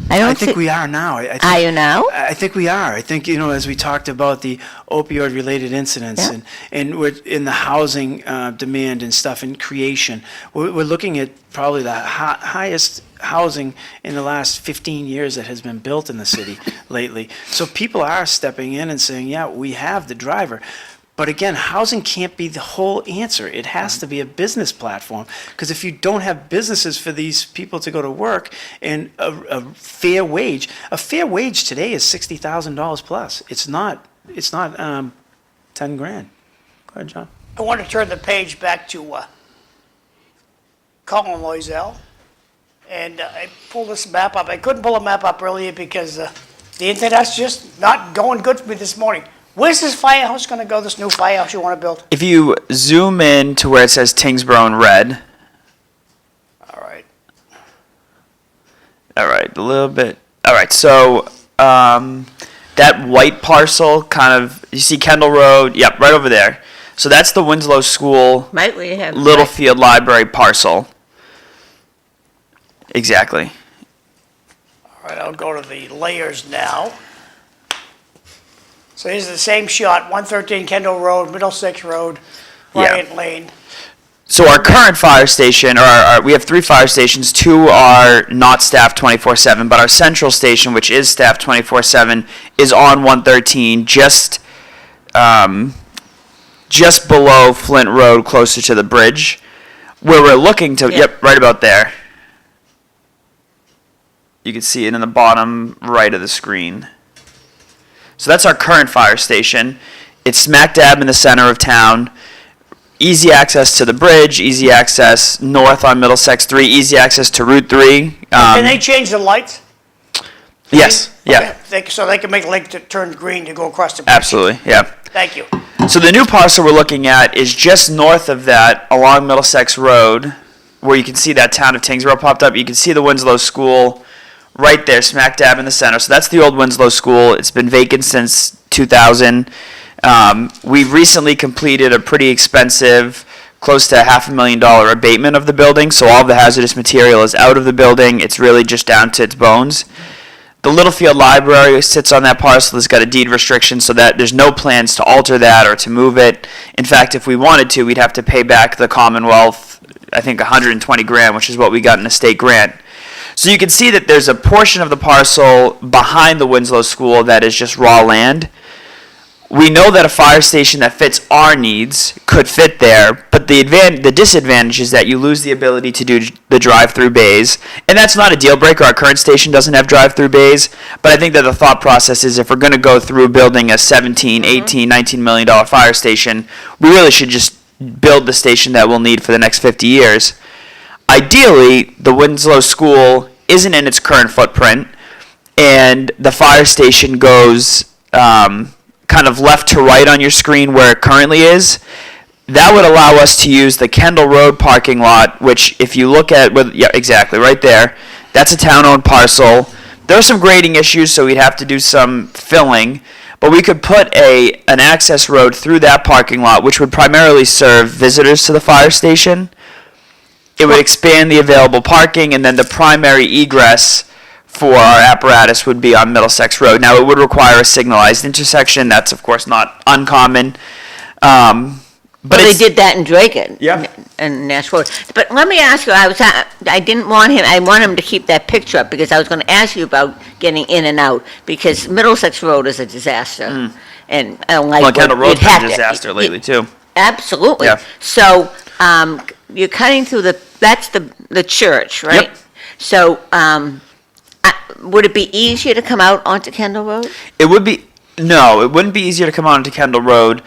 I think we are now. I think, Are you now? I think we are. I think, as we talked about the opioid-related incidents Yeah. and we're in the housing demand and stuff and creation, we're looking at probably the highest housing in the last 15 years that has been built in the city lately. So people are stepping in and saying, yeah, we have the driver. But again, housing can't be the whole answer. It has to be a business platform. Because if you don't have businesses for these people to go to work and a fair wage today is $60,000 plus. It's not 10 grand. Go ahead, John. I want to turn the page back to Colin Loiselle. And I pulled this map up. I couldn't pull a map up earlier because the internet's just not going good for me this morning. Where's this firehouse going to go, this new firehouse you want to build? If you zoom in to where it says Tyngsborough in red, All right. a little bit. All right, so that white parcel kind of, you see Kendall Road, yep, right over there. So that's the Winslow School, Right, we have. Littlefield Library parcel. Exactly. All right, I'll go to the layers now. So here's the same shot, 113 Kendall Road, Middlesex Road, Bryant Lane. So our current fire station, we have 3 fire stations. 2 are not staffed 24/7, but our central station, which is staffed 24/7, is on 113, just below Flint Road, closer to the bridge, where we're looking to. Yeah. Yep, right about there. You can see it in the bottom right of the screen. So that's our current fire station. It's smack dab in the center of town. Easy access to the bridge, easy access north on Middlesex 3, easy access to Route 3. Can they change the lights? Yes, yeah, So they can make the lake to turn green to go across the bridge? absolutely, yeah. Thank you. So the new parcel we're looking at is just north of that along Middlesex Road, where you can see that town of Tyngsborough popped up. You can see the Winslow School right there, smack dab in the center. So that's the old Winslow School. It's been vacant since 2000. We've recently completed a pretty expensive, close to $500,000 abatement of the building. So all of the hazardous material is out of the building. It's really just down to its bones. The Littlefield Library sits on that parcel. It's got a deed restriction, so that there's no plans to alter that or to move it. In fact, if we wanted to, we'd have to pay back the Commonwealth, I think, 120 grand, which is what we got in a state grant. So you can see that there's a portion of the parcel behind the Winslow School that is just raw land. We know that a fire station that fits our needs could fit there, but the disadvantage is that you lose the ability to do the drive-through bays, and that's not a deal breaker. Our current station doesn't have drive-through bays, but I think that the thought process is if we're going to go through building a 17, 18, $19 million fire station, we really should just build the station that we'll need for the next 50 years. Ideally, the Winslow School isn't in its current footprint, and the fire station goes kind of left to right on your screen where it currently is. That would allow us to use the Kendall Road parking lot, which if you look at, yeah, exactly, right there, that's a town-owned parcel. There are some grading issues, so we'd have to do some filling, but we could put an access road through that parking lot, which would primarily serve visitors to the fire station. It would expand the available parking, and then the primary egress for our apparatus would be on Middlesex Road. Now, it would require a signalized intersection. That's, of course, not uncommon. But They did that in Drayton. Yeah. And Nash Road. But let me ask you, I didn't want him, I want him to keep that picture up because I was going to ask you about getting in and out because Middlesex Road is a disaster. And I don't like. Well, Kendall Road's been a to- disaster lately, too. Absolutely. Yeah. So, you're cutting through that's the church, right? Yep. So, would it be easier to come out onto Kendall Road? It wouldn't be easier to come onto Kendall Road.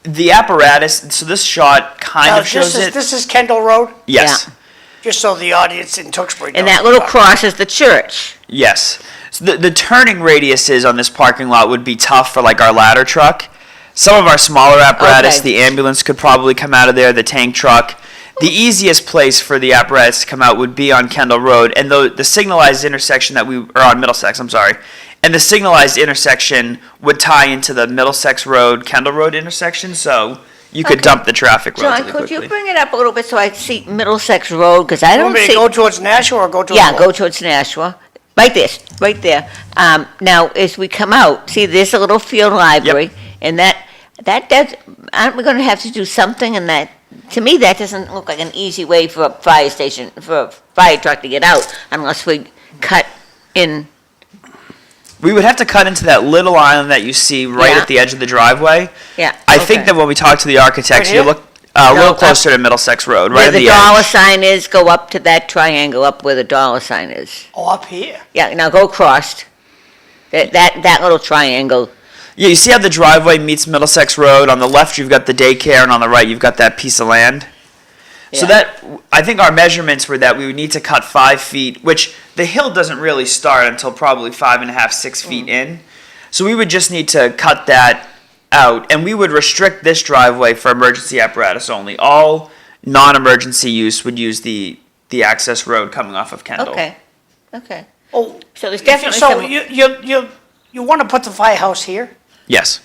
The apparatus, so this shot kind of shows it. This is Kendall Road? Yes. Yeah. Just so the audience in Tewksbury knows. And that little cross is the church. Yes. So the turning radiuses on this parking lot would be tough for like our ladder truck. Some of our smaller apparatus, Okay. the ambulance could probably come out of there, the tank truck. The easiest place for the apparatus to come out would be on Kendall Road, and the signalized intersection on Middlesex, I'm sorry, and the signalized intersection would tie into the Middlesex Road, Kendall Road intersection, so you could Okay. dump the traffic John, relatively could quickly. you bring it up a little bit so I see Middlesex Road, because I You don't want me to see. go towards Nashua or go towards? Yeah, Lowell? go towards Nashua. right there. Now, as we come out, see, there's a little field library, and that does, aren't we gonna have to do something in that? To me, that doesn't look like an easy way for a fire station, for a fire truck to get out, unless we cut in. We would have to cut into that little island that you see right Yeah. at the edge of the driveway. Yeah. I think that when we talk to the architects, Right you here? look a No, little up- closer to Middlesex Road, right Where at the the dollar edge. sign is, go up to that triangle, up where the dollar sign is. Oh, up here. Yeah, now go across. That little triangle. Yeah, you see how the driveway meets Middlesex Road? On the left, you've got the daycare, and on the right, you've got that piece of land. So Yeah. I think our measurements were that we would need to cut 5 feet, which the hill doesn't really start until probably 5.5, 6 feet in. So we would just need to cut that out, and we would restrict this driveway for emergency apparatus only. All non-emergency use would use the access road coming off of Kendall. Okay. Oh, So there's definitely so some. you want to put the firehouse here? Yes.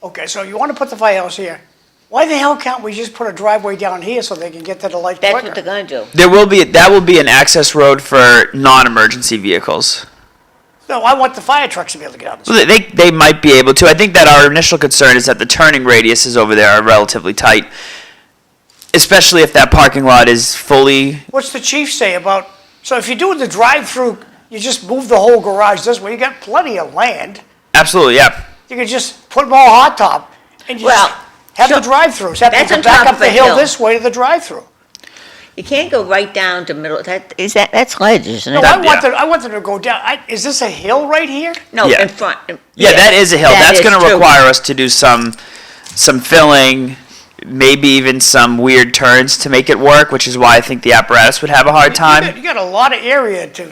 Okay, so you want to put the firehouse here. Why the hell can't we just put a driveway down here so they can get to the light That's what they're quicker? gonna do. That will be an access road for non-emergency vehicles. No, I want the fire trucks to be able to get out. Well, they might be able to. I think that our initial concern is that the turning radiuses over there are relatively tight, especially if that parking lot is fully. What's the chief say about, so if you do the drive-through, you just move the whole garage this way, you got plenty of land. Absolutely, yeah. You can just put them all hot top and you Well, just have the sure. drive-throughs. Have That's to on back top up of the a hill hill. this way to the drive-through. You can't go right down to middle, that's ledge, isn't it? No, That- I want them to go down. Is this a hill right here? No, Yeah. in front. Yeah, that is a hill. that That's is going to true. require us to do some filling, maybe even some weird turns to make it work, which is why I think the apparatus would have a hard time. You got a lot of area to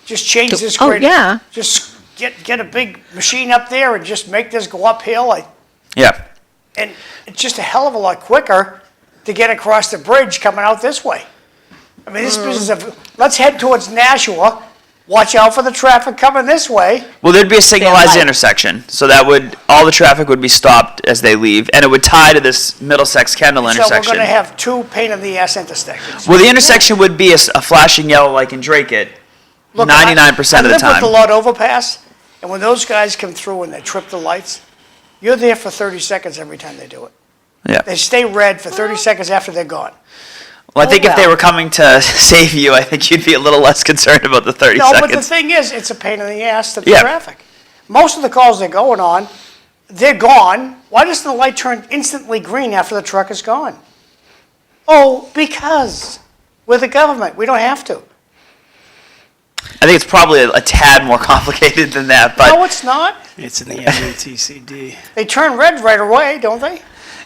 just change this Oh, grade. yeah. Just get a big machine up there and just make this go uphill. Yeah. And it's just a hell of a lot quicker to get across the bridge coming out this way. I mean, this business of, let's head towards Nashua, watch out for the traffic coming this way. Well, there'd be a signalized light. intersection, so that would all the traffic would be stopped as they leave, and it would tie to this Middlesex Kendall So we're intersection. gonna have two pain in the ass intersections. Well, the intersection would be a flashing yellow like in Drake it, Look, 99% of the I live with time. the Lot overpass, and when those guys come through and they trip the lights, you're there for 30 seconds every time they do it. Yeah. They stay red for 30 seconds after they're gone. Well, I think if they well. were coming to save you, I think you'd be a little less concerned about the 30 No, but the seconds. thing is, it's a pain in the ass to the Yeah. traffic. Most of the calls they're going on, they're gone. Why doesn't the light turn instantly green after the truck is gone? Oh, because we're the government. We don't have to. I think it's probably a tad more complicated than that, but No, it's not. It's in the MUTCD. They turn red right away, don't they?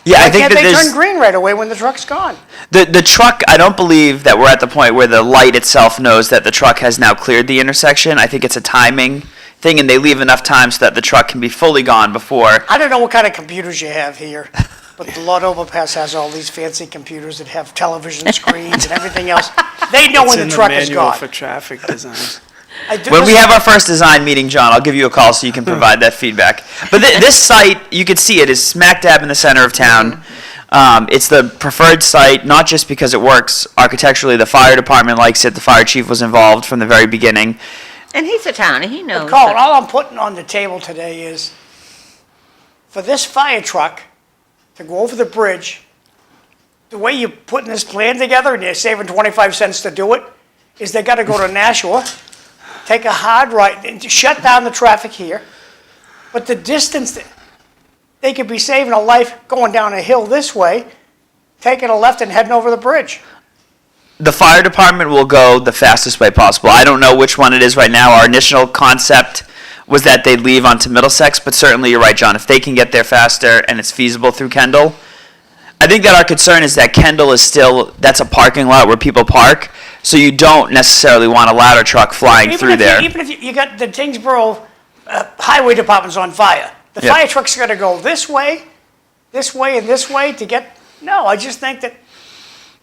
yeah, I Why think can't that they there's turn green right away when the truck's gone? the truck. I don't believe that we're at the point where the light itself knows that the truck has now cleared the intersection. I think it's a timing thing, and they leave enough time so that the truck can be fully gone before. I don't know what kind of computers you have here, but the Lot overpass has all these fancy computers that have television screens and everything else. They know It's when in the the truck is manual gone. for traffic design. When we have our first design meeting, John, I'll give you a call so you can provide that feedback. But this site, you can see it is smack dab in the center of town. It's the preferred site, not just because it works architecturally. The fire department likes it. The fire chief was involved from the very beginning. And he's a townie, he knows. Colin, all I'm putting on the table today is, for this fire truck to go over the bridge, the way you're putting this plan together, and you're saving 25 cents to do it, is they gotta go to Nashua, take a hard right, and shut down the traffic here. But the distance, they could be saving a life going down a hill this way, taking a left and heading over the bridge. The fire department will go the fastest way possible. I don't know which one it is right now. Our initial concept was that they'd leave onto Middlesex, but certainly you're right, John. If they can get there faster and it's feasible through Kendall, I think that our concern is that Kendall is still, that's a parking lot where people park, so you don't necessarily want a ladder truck flying through there. Even if you got the Tyngsborough highway department's on fire, the Yeah. fire truck's gotta go this way, and this way to get, no, I just think that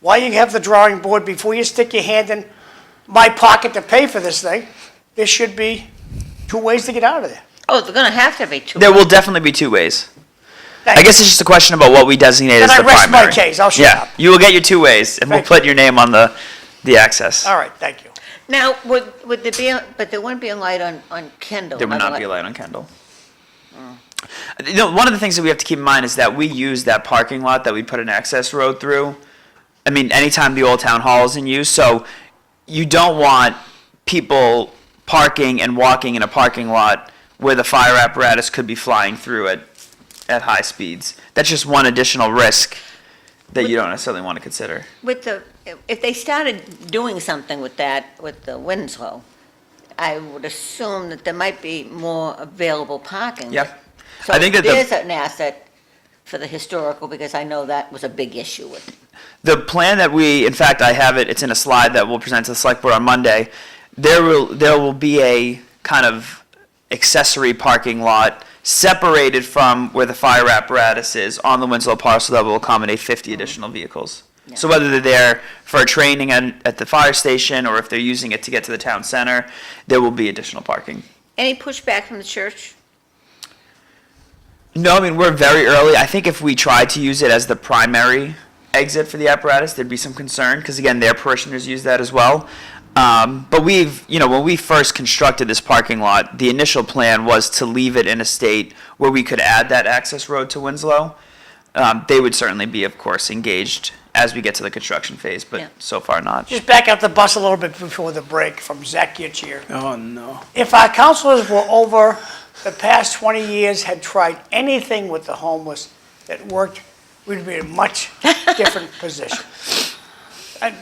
while you have the drawing board, before you stick your hand in my pocket to pay for this thing, there should be two ways to get out of there. Oh, they're gonna have to be two. There will definitely be two ways. Thank I you. guess it's just a question about what we designate Then as I the rest my primary. case. I'll shut Yeah, up. you will get your two ways, and we'll Thank you. put your name on the access. All right, thank you. Now, would there be, but there wouldn't be a light on Kendall? There would not be a light on Kendall. You know, one of the things that we have to keep in mind is that we use that parking lot that we put an access road through. I mean, anytime the old town hall is in use, so you don't want people parking and walking in a parking lot where the fire apparatus could be flying through it at high speeds. That's just one additional risk that you don't necessarily want to consider. If they started doing something with that, with the Winslow, I would assume that there might be more available parking. Yep. So I think that there's an asset for the historical, because I know that was a big issue with it. the plan that in fact, I have it, it's in a slide that we'll present to the select board on Monday. There will be a kind of accessory parking lot separated from where the fire apparatus is on the Winslow parcel that will accommodate 50 additional vehicles. Yeah. So whether they're there for training at the fire station or if they're using it to get to the town center, there will be additional parking. Any pushback from the church? No, I mean, we're very early. I think if we tried to use it as the primary exit for the apparatus, there'd be some concern, because again, their parishioners use that as well. But when we first constructed this parking lot, the initial plan was to leave it in a state where we could add that access road to Winslow. They would certainly be, of course, engaged as we get to the construction phase, but Yeah. so far not. Just back up the bus a little bit before the break from Zach Gitschier. Oh, no. If our councilors were over the past 20 years had tried anything with the homeless that worked, we'd be in a much different position.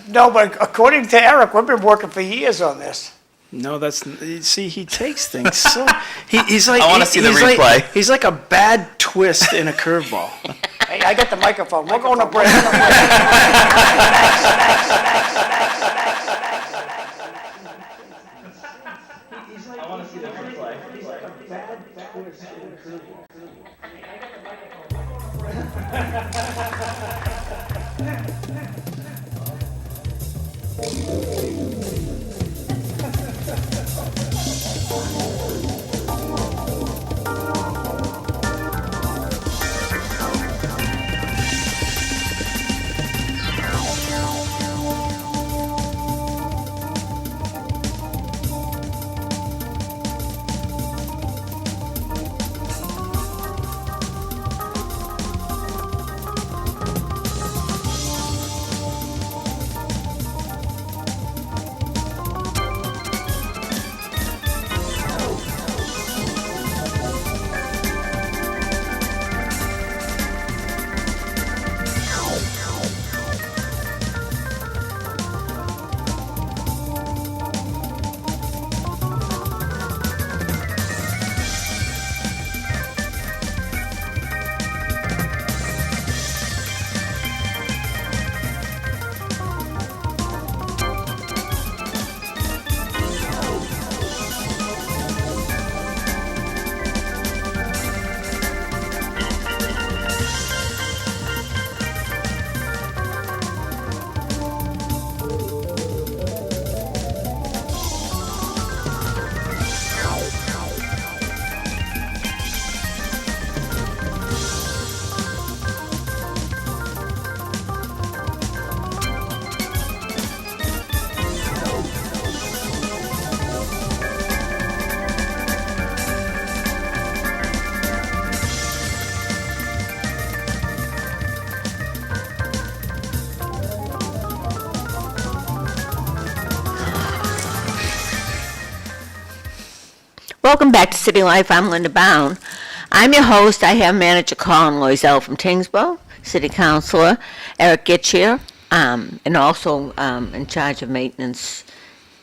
No, but according to Eric, we've been working for years on this. No, see, he takes things so, he's like. I wanna see the he's replay. Like, he's like a bad twist in a curveball. Hey, I got the microphone. We're going to break. Welcome back to City Life. I'm Linda Bown. I'm your host. I have manager Colin Loiselle from Tyngsborough, City Councilor Erik Gitschier, and also in charge of maintenance.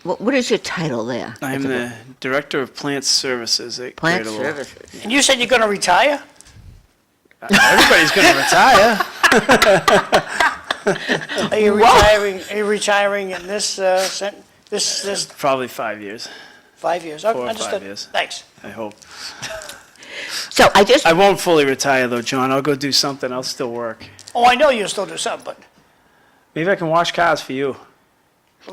What is your title there? I'm the Director of Plant Services at Plant Greater Lowell. Services. And you said you're going to retire? Everybody's going to retire. Are you retiring? Are you retiring in this this Probably 5 years, 5 years? 4 or 5 Understood. years. Thanks. I hope. So I won't fully retire though, John. I'll go do something. I'll still work. Oh, I know you'll still do something, but Maybe I can wash cars for you.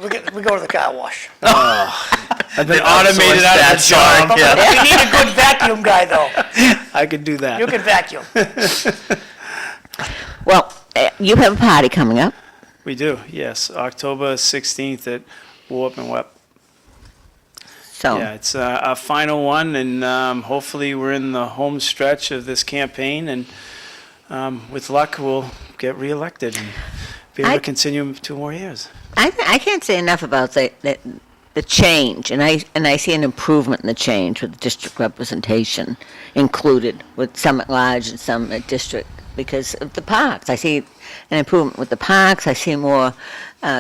we go to the car wash. I've been automated out of the job. We need a good vacuum guy, though. I could do that. You can vacuum. well, you have a party coming up. We do, yes. October 16th at Warp and Wep. So, Yeah, it's our final one, and hopefully we're in the home stretch of this campaign, and with luck, we'll get reelected and be able to continue 2 more years. I can't say enough about the change, and I see an improvement in the change with district representation included with some at large and some at district because of the parks. I see an improvement with the parks. I see more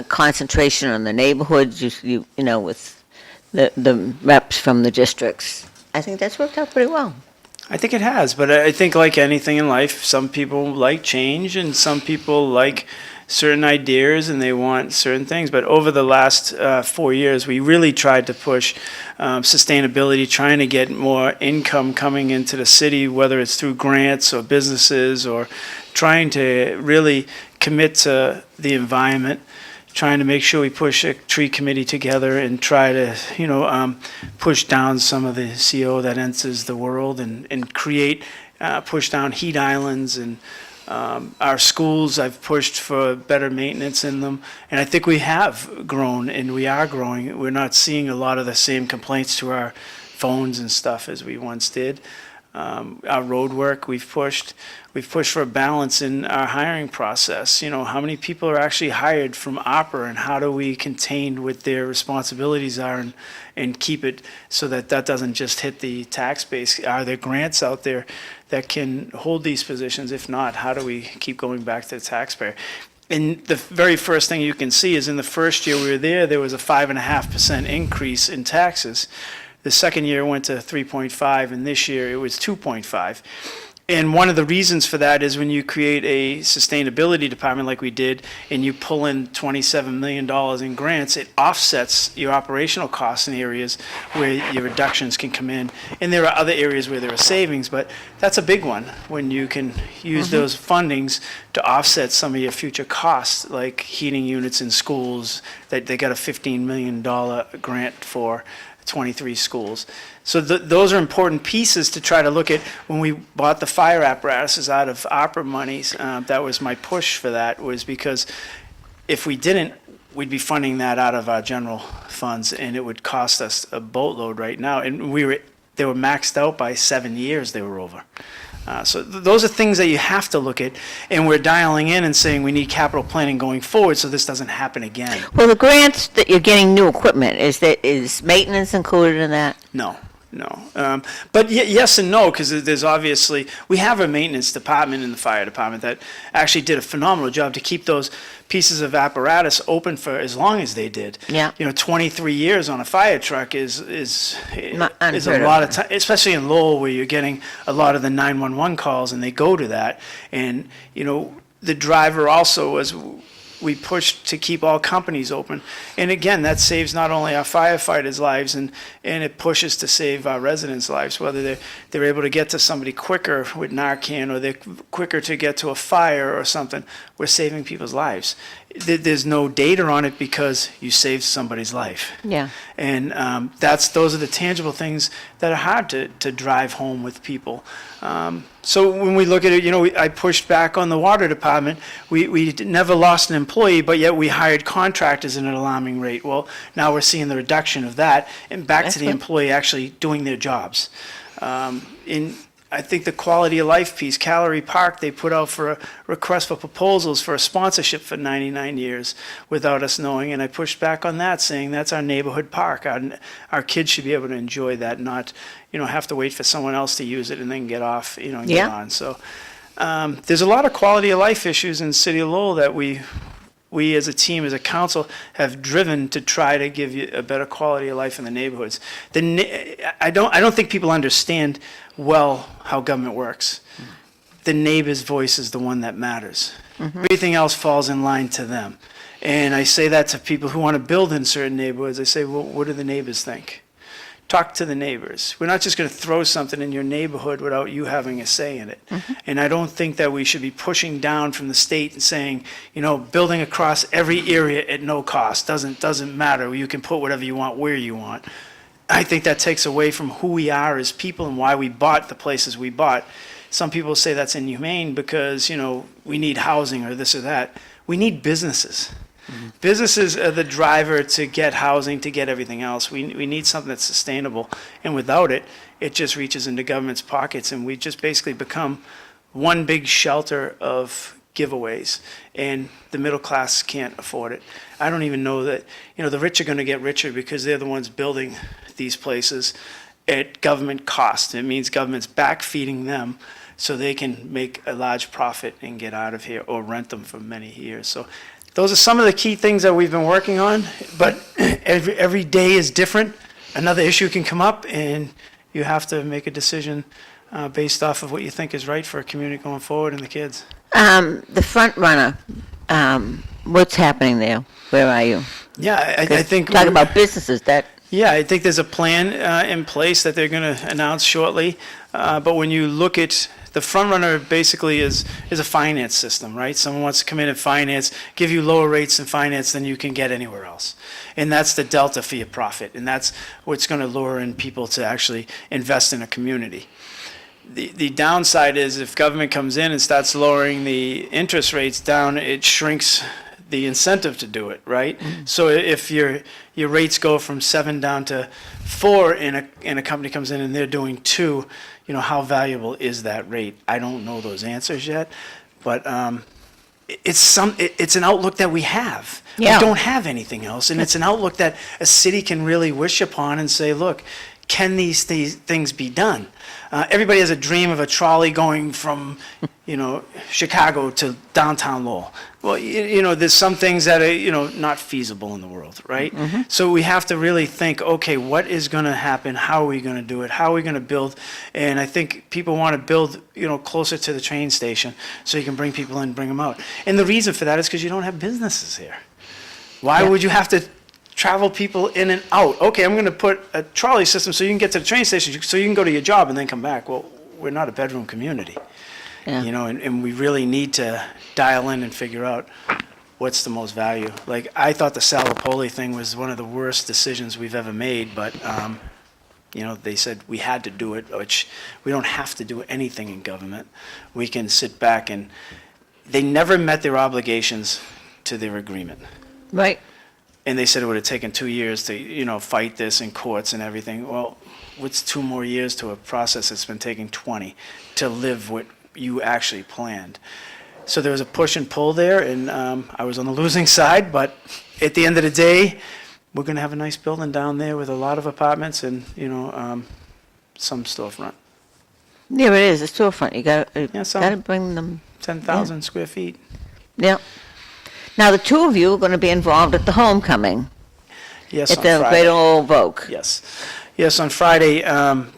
concentration on the neighborhoods. You know, with the reps from the districts. I think that's worked out pretty well. I think it has, but I think like anything in life, some people like change and some people like certain ideas and they want certain things. But over the last 4 years, we really tried to push sustainability, trying to get more income coming into the city, whether it's through grants or businesses or trying to really commit to the environment, trying to make sure we push a tree committee together and try to, push down some of the CO that enters the world and create, push down heat islands and our schools. I've pushed for better maintenance in them, and I think we have grown and we are growing. We're not seeing a lot of the same complaints to our phones and stuff as we once did. Our road work, we've pushed for a balance in our hiring process. You know, how many people are actually hired from opera and how do we contain what their responsibilities are and keep it so that doesn't just hit the tax base? Are there grants out there that can hold these positions? If not, how do we keep going back to the taxpayer? And the very first thing you can see is in the first year we were there was a 5.5% increase in taxes. The second year went to 3.5, and this year it was 2.5. And one of the reasons for that is when you create a sustainability department like we did, and you pull in $27 million in grants, it offsets your operational costs in areas where your reductions can come in. And there are other areas where there are savings, but that's a big one when you can use those fundings to offset some of your future costs, like heating units in schools that they got a $15 million grant for 23 schools. So those are important pieces to try to look at. When we bought the fire apparatuses out of opera monies, that was my push for that, was because if we didn't, we'd be funding that out of our general funds, and it would cost us a boatload right now. And they were maxed out by 7 years, they were over. So those are things that you have to look at, and we're dialing in and saying we need capital planning going forward so this doesn't happen again. Well, the grants that you're getting new equipment, is maintenance included in that? No. But yes and no, because there's obviously, we have a maintenance department in the fire department that actually did a phenomenal job to keep those pieces of apparatus open for as long as they did. Yeah. 23 years on a fire truck is Not a unheard lot of. of time, especially in Lowell where you're getting a lot of the 911 calls and they go to that. And, the driver also was, we pushed to keep all companies open. And again, that saves not only our firefighters' lives, and it pushes to save our residents' lives, whether they're able to get to somebody quicker with Narcan or they're quicker to get to a fire or something. We're saving people's lives. There's no data on it because you saved somebody's life. Yeah. And those are the tangible things that are hard to drive home with people. So when we look at it, I pushed back on the water department. We never lost an employee, but yet we hired contractors at an alarming rate. Well, now we're seeing the reduction of that and back to the Excellent. employee actually doing their jobs. I think the quality of life piece, Calorie Park, they put out for a request for proposals for a sponsorship for 99 years without us knowing, and I pushed back on that, saying that's our neighborhood park. Our kids should be able to enjoy that, not, have to wait for someone else to use it and then get off, and get Yeah. on. So there's a lot of quality of life issues in the city of Lowell that we as a team, as a council, have driven to try to give you a better quality of life in the neighborhoods. I don't think people understand well how government works. The neighbor's voice is the one that matters. Everything else falls in line to them. And I say that to people who want to build in certain neighborhoods. I say, well, what do the neighbors think? Talk to the neighbors. We're not just going to throw something in your neighborhood without you having a say in it. And I don't think that we should be pushing down from the state and saying, building across every area at no cost doesn't matter. You can put whatever you want where you want. I think that takes away from who we are as people and why we bought the places we bought. Some people say that's inhumane because, we need housing or this or that. We need businesses. Businesses are the driver to get housing, to get everything else. We need something that's sustainable, and without it, it just reaches into government's pockets, and we just basically become one big shelter of giveaways, and the middle class can't afford it. I don't even know that, the rich are going to get richer because they're the ones building these places at government cost. It means government's back feeding them so they can make a large profit and get out of here or rent them for many years. So those are some of the key things that we've been working on, but every day is different. Another issue can come up, and you have to make a decision based off of what you think is right for a community going forward and the kids. The front runner, what's happening there? Where are you? Yeah, I think... Talk about businesses, Yeah, I think there's a plan in place that they're going to announce shortly. But when you look at the front runner, basically is a finance system, right? Someone wants to come in and finance, give you lower rates in finance than you can get anywhere else. And that's the delta for your profit. And that's what's going to lure in people to actually invest in a community. The downside is if government comes in and starts lowering the interest rates down, it shrinks the incentive to do it, right? Mm-hmm. So if your rates go from 7 down to 4 and a company comes in and they're doing 2, how valuable is that rate? I don't know those answers yet, but it's an outlook that we have. Yeah. We don't have anything else, and it's an outlook that a city can really wish upon and say, look, can these things be done? Everybody has a dream of a trolley going from, Chicago to downtown Lowell. Well, there's some things that are, not feasible in the world, right? Mm-hmm. So we have to really think, okay, what is going to happen? How are we going to do it? How are we going to build? And I think people want to build, closer to the train station so you can bring people in, bring them out. And the reason for that is because you don't have businesses here. Why would you have to travel people in and out? Okay, I'm going to put a trolley system so you can get to the train station, so you can go to your job and then come back. Well, we're not a bedroom community, and we really need to dial in and figure out what's the most value. Like, I thought the Salapoli thing was one of the worst decisions we've ever made, but, they said we had to do it, which we don't have to do anything in government. We can sit back, and they never met their obligations to their agreement. right? And they said it would have taken 2 years to, fight this in courts and everything. Well, what's 2 more years to a process that's been taking 20 to live what you actually planned? So there was a push and pull there, and I was on the losing side. But at the end of the day, we're going to have a nice building down there with a lot of apartments and, some storefront. There it is, a storefront. You got some- to bring them. 10,000 square feet. Yeah. Now, the two of you are going to be involved at the homecoming Yes, at on the Friday. Great Old Vogue. Yes, on Friday,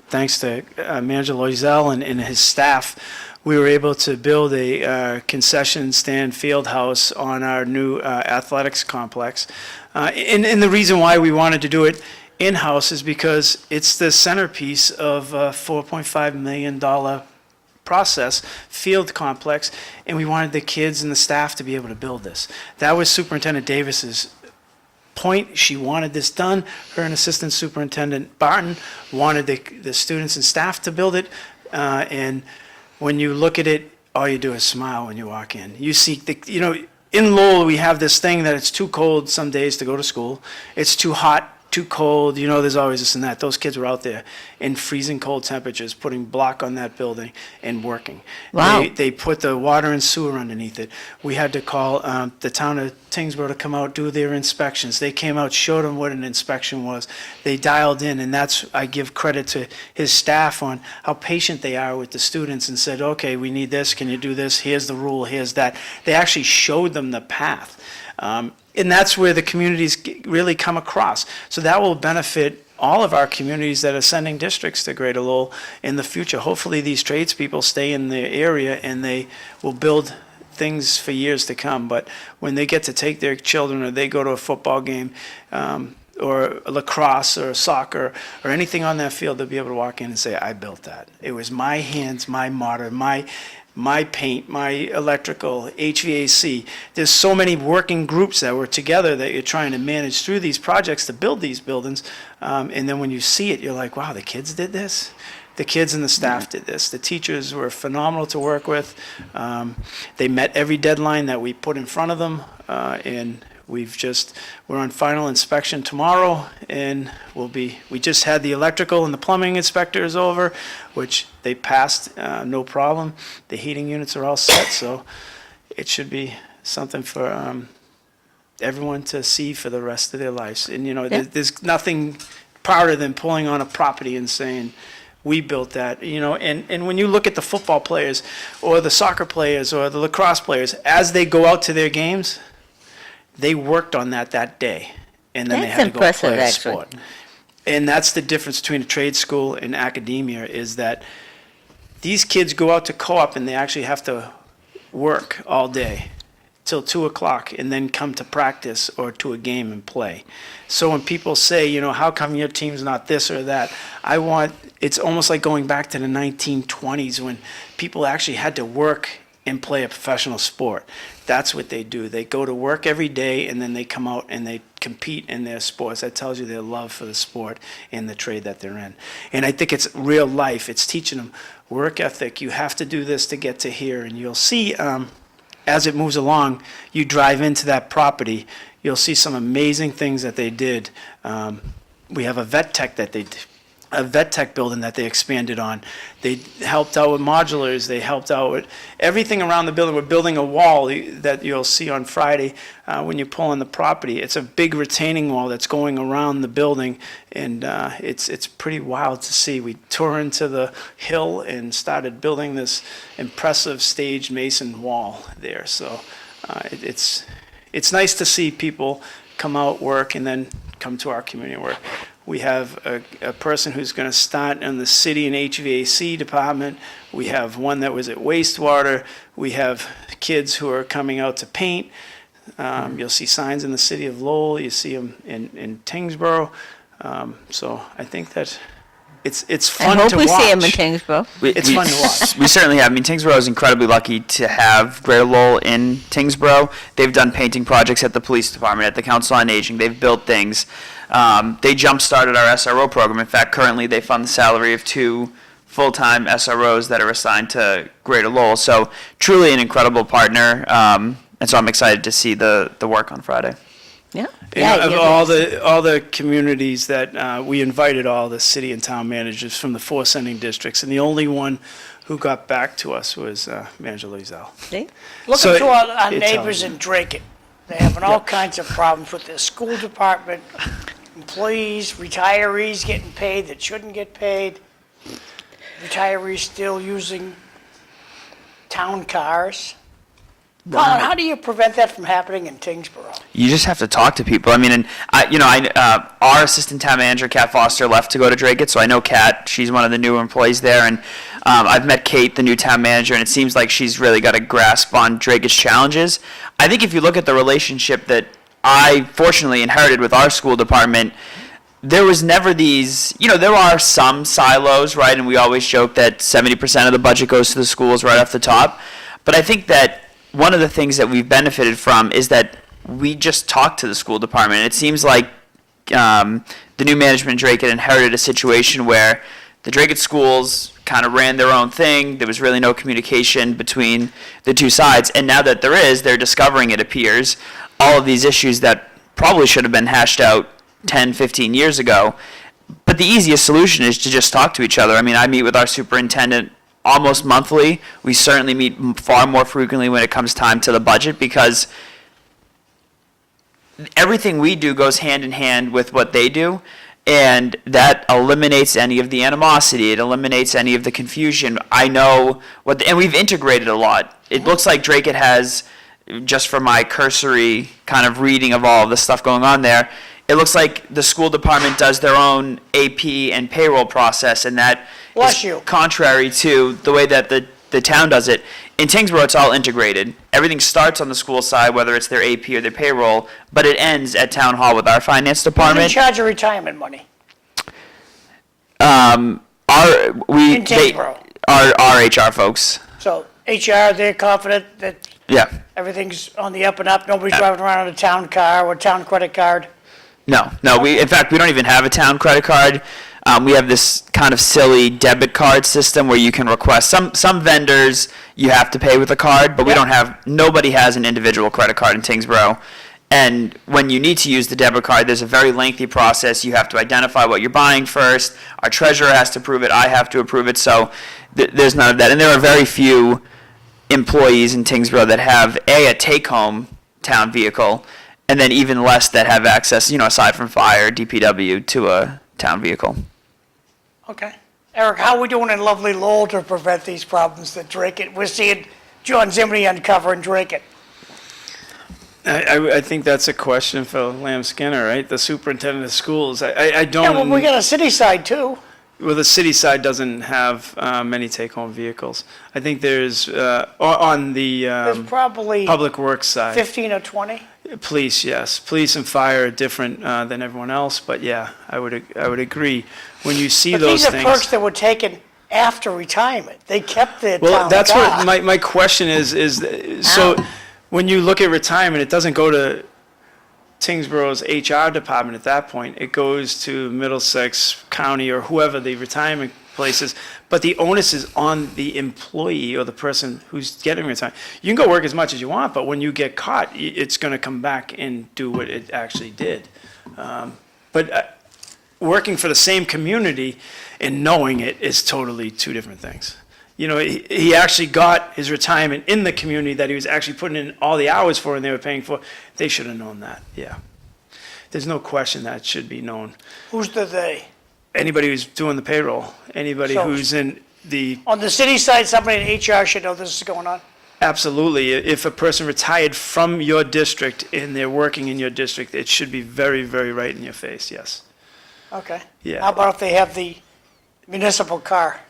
thanks to Manager Loiselle and his staff, we were able to build a concession stand field house on our new athletics complex. And the reason why we wanted to do it in-house is because it's the centerpiece of a $4.5 million process field complex, and we wanted the kids and the staff to be able to build this. That was Superintendent Davis's point. She wanted this done. Her and Assistant Superintendent Barton wanted the students and staff to build it. And when you look at it, all you do is smile when you walk in. You see, in Lowell, we have this thing that it's too cold some days to go to school. It's too hot, too cold. There's always this and that. Those kids were out there in freezing cold temperatures, putting block on that building and working. Wow. They put the water and sewer underneath it. We had to call the town of Tyngsborough to come out, do their inspections. They came out, showed them what an inspection was. They dialed in, and I give credit to his staff on how patient they are with the students and said, okay, we need this, can you do this? Here's the rule, here's that. They actually showed them the path. And that's where the communities really come across. So that will benefit all of our communities that are sending districts to Greater Lowell in the future. Hopefully these tradespeople stay in the area and they will build things for years to come. But when they get to take their children or they go to a football game or lacrosse or soccer or anything on that field, they'll be able to walk in and say, I built that. It was my hands, my mortar, my paint, my electrical, HVAC. There's so many working groups that were together that you're trying to manage through these projects to build these buildings. And then when you see it, you're like, wow, the kids did this? The kids and the staff did this. The teachers were phenomenal to work with. They met every deadline that we put in front of them. And We're on final inspection tomorrow, and we just had the electrical and the plumbing inspectors over, which they passed, no problem. The heating units are all set, so it should be something for everyone to see for the rest of their lives. And, there's nothing prouder than pulling on a property and saying, we built that, and when you look at the football players or the soccer players or the lacrosse players, as they go out to their games, they worked on that day, and then they That's had to go impressive, play a actually. sport. And that's the difference between a trade school and academia, is that these kids go out to co-op and they actually have to work all day till 2:00 and then come to practice or to a game and play. So when people say, how come your team's not this or that, it's almost like going back to the 1920s when people actually had to work and play a professional sport. That's what they do. They go to work every day, and then they come out and they compete in their sports. That tells you their love for the sport and the trade that they're in. And I think it's real life. It's teaching them work ethic. You have to do this to get to here. And you'll see as it moves along, you drive into that property, you'll see some amazing things that they did. We have a vet tech building that they expanded on. They helped out with modulars. They helped out with everything around the building. We're building a wall that you'll see on Friday when you pull on the property. It's a big retaining wall that's going around the building, and it's pretty wild to see. We tore into the hill and started building this impressive staged mason wall there. So it's nice to see people come out, work, and then come to our community work. We have a person who's going to start in the city and HVAC department. We have one that was at wastewater. We have kids who are coming out to paint. You'll see signs in the city of Lowell. You see them in Tyngsborough. So I think that it's fun to watch. I hope we see him in Tyngsborough. It's fun to watch. We certainly have. I mean, Tyngsborough is incredibly lucky to have Greater Lowell in Tyngsborough. They've done painting projects at the police department, at the Council on Aging. They've built things. They jump-started our SRO program. In fact, currently they fund the salary of 2 full-time SROs that are assigned to Greater Lowell. So truly an incredible partner, and so I'm excited to see the work on Friday. Yeah. Of all the communities that we invited, all the city and town managers from the 4 sending districts, and the only one who got back to us was Manager Loiselle. See? Looking to our it neighbors tells you. in Drake, they're having all kinds of problems with their school department, employees, retirees getting paid that shouldn't get paid, retirees still using town cars. Colin, how do you prevent that from happening in Tyngsborough? You just have to talk to people. I mean, and our assistant town manager, Kat Foster, left to go to Drake, so I know Kat. She's one of the new employees there, and I've met Kate, the new town manager, and it seems like she's really got a grasp on Drake's challenges. I think if you look at the relationship that I fortunately inherited with our school department, there was never these, there are some silos, right, and we always joke that 70% of the budget goes to the schools right off the top, but I think that one of the things that we've benefited from is that we just talk to the school department. It seems like the new management in Drake had inherited a situation where the Drake schools kind of ran their own thing. There was really no communication between the two sides. And now that there is, they're discovering, it appears, all of these issues that probably should have been hashed out 10, 15 years ago. But the easiest solution is to just talk to each other. I mean, I meet with our superintendent almost monthly. We certainly meet far more frequently when it comes time to the budget, because everything we do goes hand in hand with what they do, and that eliminates any of the animosity. It eliminates any of the confusion. I know and we've integrated a lot. It looks like Drake has, just from my cursory kind of reading of all of the stuff going on there, it looks like the school department does their own AP and payroll process, and that Bless is you. contrary to the way that the town does it. In Tyngsborough, it's all integrated. Everything starts on the school side, whether it's their AP or their payroll, but it ends at town hall with our finance Who's in department. charge of retirement money? In Tyngsborough. Our HR folks. So HR, they're confident that Yeah. everything's on the up and up, nobody's driving around in a town car or a town credit card? No. In fact, we don't even have a town credit card. We have this kind of silly debit card system where you can request. Some vendors you have to pay with a card, but we Yep. don't have. Nobody has an individual credit card in Tyngsborough, And when you need to use the debit card, there's a very lengthy process. You have to identify what you're buying first. Our treasurer has to approve it. I have to approve it. So there's none of that. And there are very few employees in Tyngsborough that have a take-home town vehicle, and then even less that have access, aside from fire, DPW, to a town vehicle. Okay. Eric, how are we doing in lovely Lowell to prevent these problems that drink it? We're seeing John Zimney uncover and drink it. I think that's a question for Lamb Skinner, right? The superintendent of schools. I don't. Yeah, well, we got a city side too. Well, the city side doesn't have many take-home vehicles. I think there's on the There's probably public works side. 15 or 20. Police, yes. Police and fire are different than everyone else, but yeah, I would agree. When you see But those these are things. perks that were taken after retirement. They kept their Well, town that's car. what my question is so when you look at retirement, it doesn't go to Tyngsborough's HR department at that point. It goes to Middlesex County or whoever the retirement place is, but the onus is on the employee or the person who's getting retired. You can go work as much as you want, but when you get caught, it's going to come back and do what it actually did. But working for the same community and knowing it is totally two different things. He actually got his retirement in the community that he was actually putting in all the hours for and they were paying for. They should have known that, yeah. There's no question that should be known. Who's the they? Anybody who's doing the payroll, anybody So- who's in the, On the city side, somebody in HR should know this is going on. absolutely, if a person retired from your district and they're working in your district, it should be very, very right in your face, yes. Okay. Yeah. How about if they have the municipal car?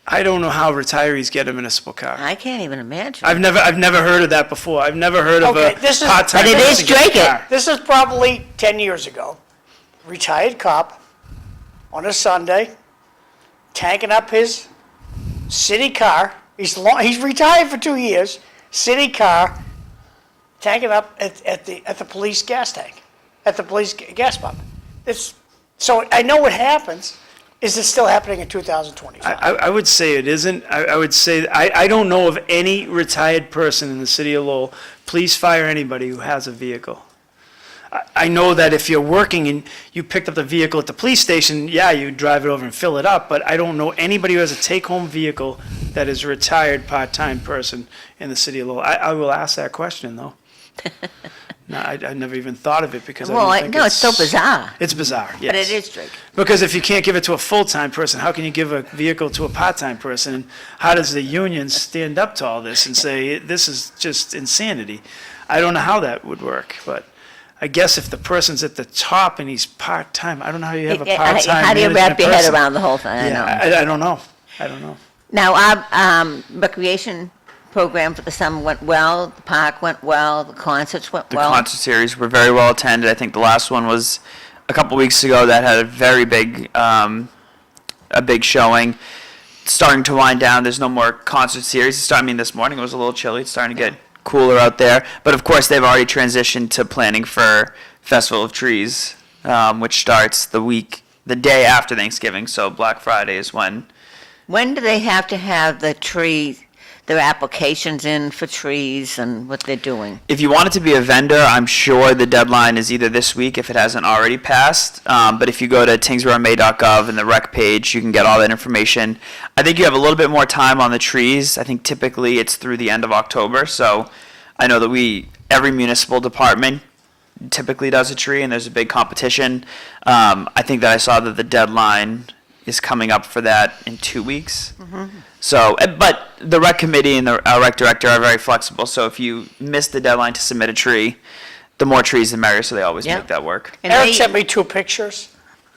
I don't know how retirees get a municipal car. I can't even imagine. I've never heard of that before. I've never heard of Okay, a this is- part-time But it is person getting a Drake it. car. This is probably 10 years ago. Retired cop on a Sunday, tanking up his city car. He's retired for 2 years. City car, tanking up at the police gas tank, at the police gas pump. So I know what happens. Is it still happening in 2025? I would say it isn't. I would say, I don't know of any retired person in the city of Lowell, police, fire, anybody who has a vehicle. I know that if you're working and you picked up the vehicle at the police station, yeah, you drive it over and fill it up, but I don't know anybody who has a take-home vehicle that is a retired part-time person in the city of Lowell. I will ask that question, though. No, I never even thought of it because I Well, don't think no, it's so bizarre, It's bizarre, yes. but it is Drake. Because if you can't give it to a full-time person, how can you give a vehicle to a part-time person? And how does the union stand up to all this and say, this is just insanity? I don't know how that would work, but I guess if the person's at the top and he's part-time, I don't know how you have a part-time How do you wrap management your head person. around the whole thing? I know. Yeah, I don't know. I don't know. Now, our recreation program for the summer went well, the park went well, the concerts went The well. concert series were very well attended. I think the last one was a couple weeks ago that had a very big, a big showing. It's starting to wind down. There's no more concert series. This morning it was a little chilly. It's starting to get cooler out there. But of course, they've already transitioned to planning for Festival of Trees, which starts the day after Thanksgiving. So Black Friday is when. When do they have to have their applications in for trees and what they're doing? If you want it to be a vendor, I'm sure the deadline is either this week if it hasn't already passed. But if you go to tyngsboroughma.gov and the rec page, you can get all that information. I think you have a little bit more time on the trees. I think typically it's through the end of October. So I know that every municipal department typically does a tree and there's a big competition. I think that I saw that the deadline is coming up for that in 2 weeks. So, but the rec committee and our rec director are very flexible. So if you miss the deadline to submit a tree, the more trees the merrier. So they always Yeah. make that work. And Eric they- sent me 2 pictures.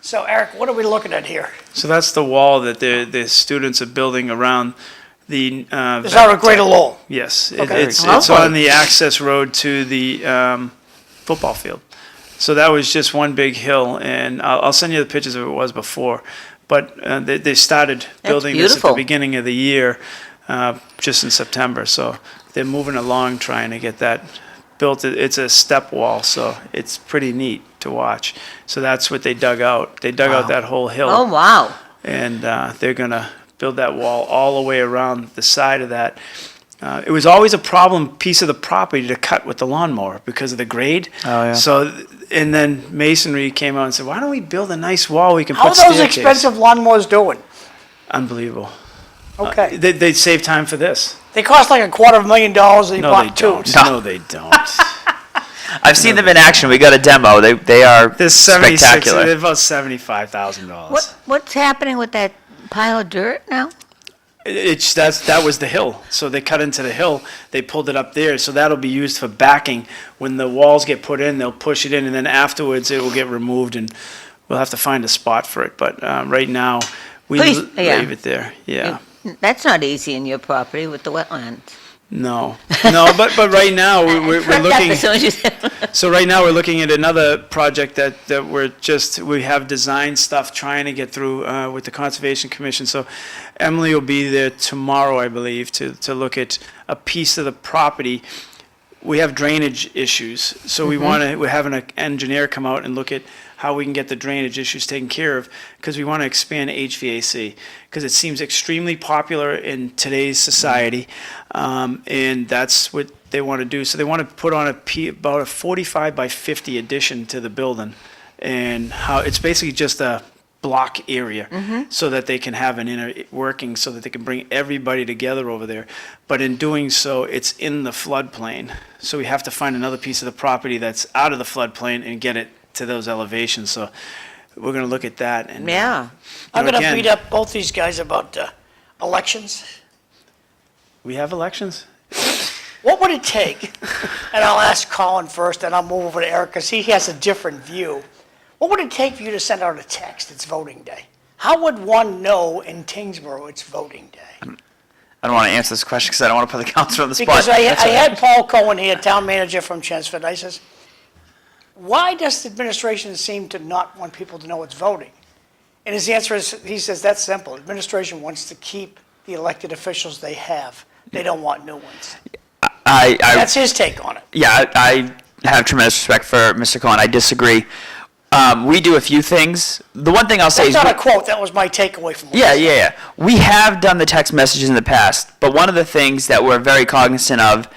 So Eric, what are we looking at here? So that's the wall that the students are building around the. Is that a Greater Lowell? Yes, Okay. it's Lovely. on the access road to the football field. So that was just one big hill, and I'll send you the pictures of it was before. But they started building this at the beautiful. beginning of the year, just in September. So they're moving along trying to get that built. It's a step wall, so it's pretty neat to watch. So that's what they dug out. They dug out that whole hill. Oh, wow. And they're going to build that wall all the way around the side of that. It was always a problem piece of the property to cut with the lawnmower because of the grade. Oh, yeah. So, and then masonry came out and said, why don't we build a nice wall we can How put are those staircase? expensive lawnmowers doing? Unbelievable. Okay. They'd save time for this. They cost like $250,000 and you No, bought they two. don't. No, they don't. I've seen them in action. We got a demo. They are There's 76, spectacular. they're about $75,000. What's happening with that pile of dirt now? That was the hill. So they cut into the hill, they pulled it up there, so that'll be used for backing. When the walls get put in, they'll push it in, and then afterwards it will get removed, and we'll have to find a spot for it. But right now, we Please, yeah. leave it there. Yeah. That's not easy in your property with the wetlands. No, but right now we're looking. As soon as you said- So right now we're looking at another project that we have design stuff trying to get through with the Conservation Commission. So Emily will be there tomorrow, I believe, to look at a piece of the property. We have drainage issues, so we're having an engineer come out and look at how we can get the drainage issues taken care of, because we want to expand HVAC, because it seems extremely popular in today's society, and that's what they want to do. So they want to put on about a 45 by 50 addition to the building, and how it's basically just a block area, so that they can have an inner working, so that they can bring everybody together over there. But in doing so, it's in the floodplain. So we have to find another piece of the property that's out of the floodplain and get it to those elevations. So we're going to look at that. And Yeah. I'm going to again, beat up both these guys about elections. we have elections. What would it take, and I'll ask Colin first, and I'll move over to Eric, because he has a different view. What would it take for you to send out a text, it's voting day? How would one know in Tyngsborough it's voting day? I don't want to answer this question because I don't want to put the council on the spot. Because I That's all right. had Paul Cohen here, town manager from Chelmsford, I says, why does the administration seem to not want people to know it's voting? And his answer is, he says, that's simple. Administration wants to keep the elected officials they have. They don't want new ones. That's his take on it. Yeah, I have tremendous respect for Mr. Cohen. I disagree. We do a few things. The one thing I'll say That's is... not a quote, that was my takeaway from what he Yeah. said. We have done the text messages in the past, but one of the things that we're very cognizant of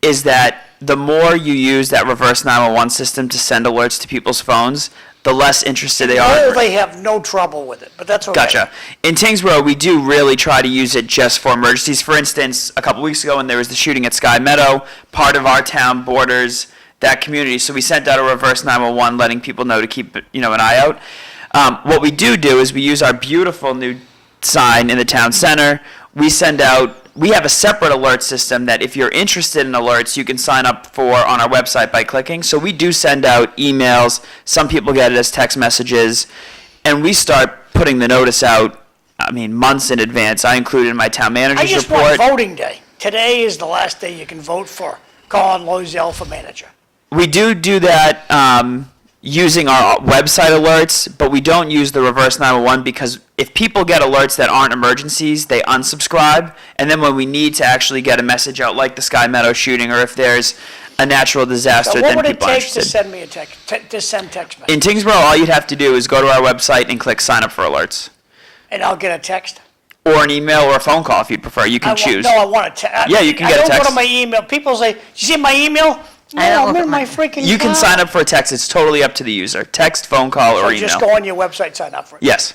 is that the more you use that reverse 911 system to send alerts to people's phones, the less interested they are. Oh, they have no trouble with it, but that's okay. Gotcha. In Tyngsborough, we do really try to use it just for emergencies. For instance, a couple weeks ago when there was the shooting at Sky Meadow, part of our town borders that community, so we sent out a reverse 911 letting people know to keep an eye out. What we do is we use our beautiful new sign in the town center. We have a separate alert system that if you're interested in alerts, you can sign up for on our website by clicking. So we do send out emails. Some people get it as text messages. And we start putting the notice out, months in advance. I include it in my town I manager's just report. want voting day. Today is the last day you can vote for Colin Loiselle for manager. We do that using our website alerts, but we don't use the reverse 911 because if people get alerts that aren't emergencies, they unsubscribe. And then when we need to actually get a message out, like the Sky Meadow shooting, or if there's a natural disaster, So what then would it people are take to interested. send me a text, to send text message? In Tyngsborough, all you'd have to do is go to our website and click sign up for alerts. And I'll get a text? Or an email or a phone call if you'd prefer. You can choose. No, I want a text. Yeah, you can get a I don't go text. to my email. People say, "Did you see my email?" No, I don't I'm look in at my my- freaking You can car. sign up for a text. It's totally up to the user. Text, phone call, or So email. just go on your website, sign up for it. Yes.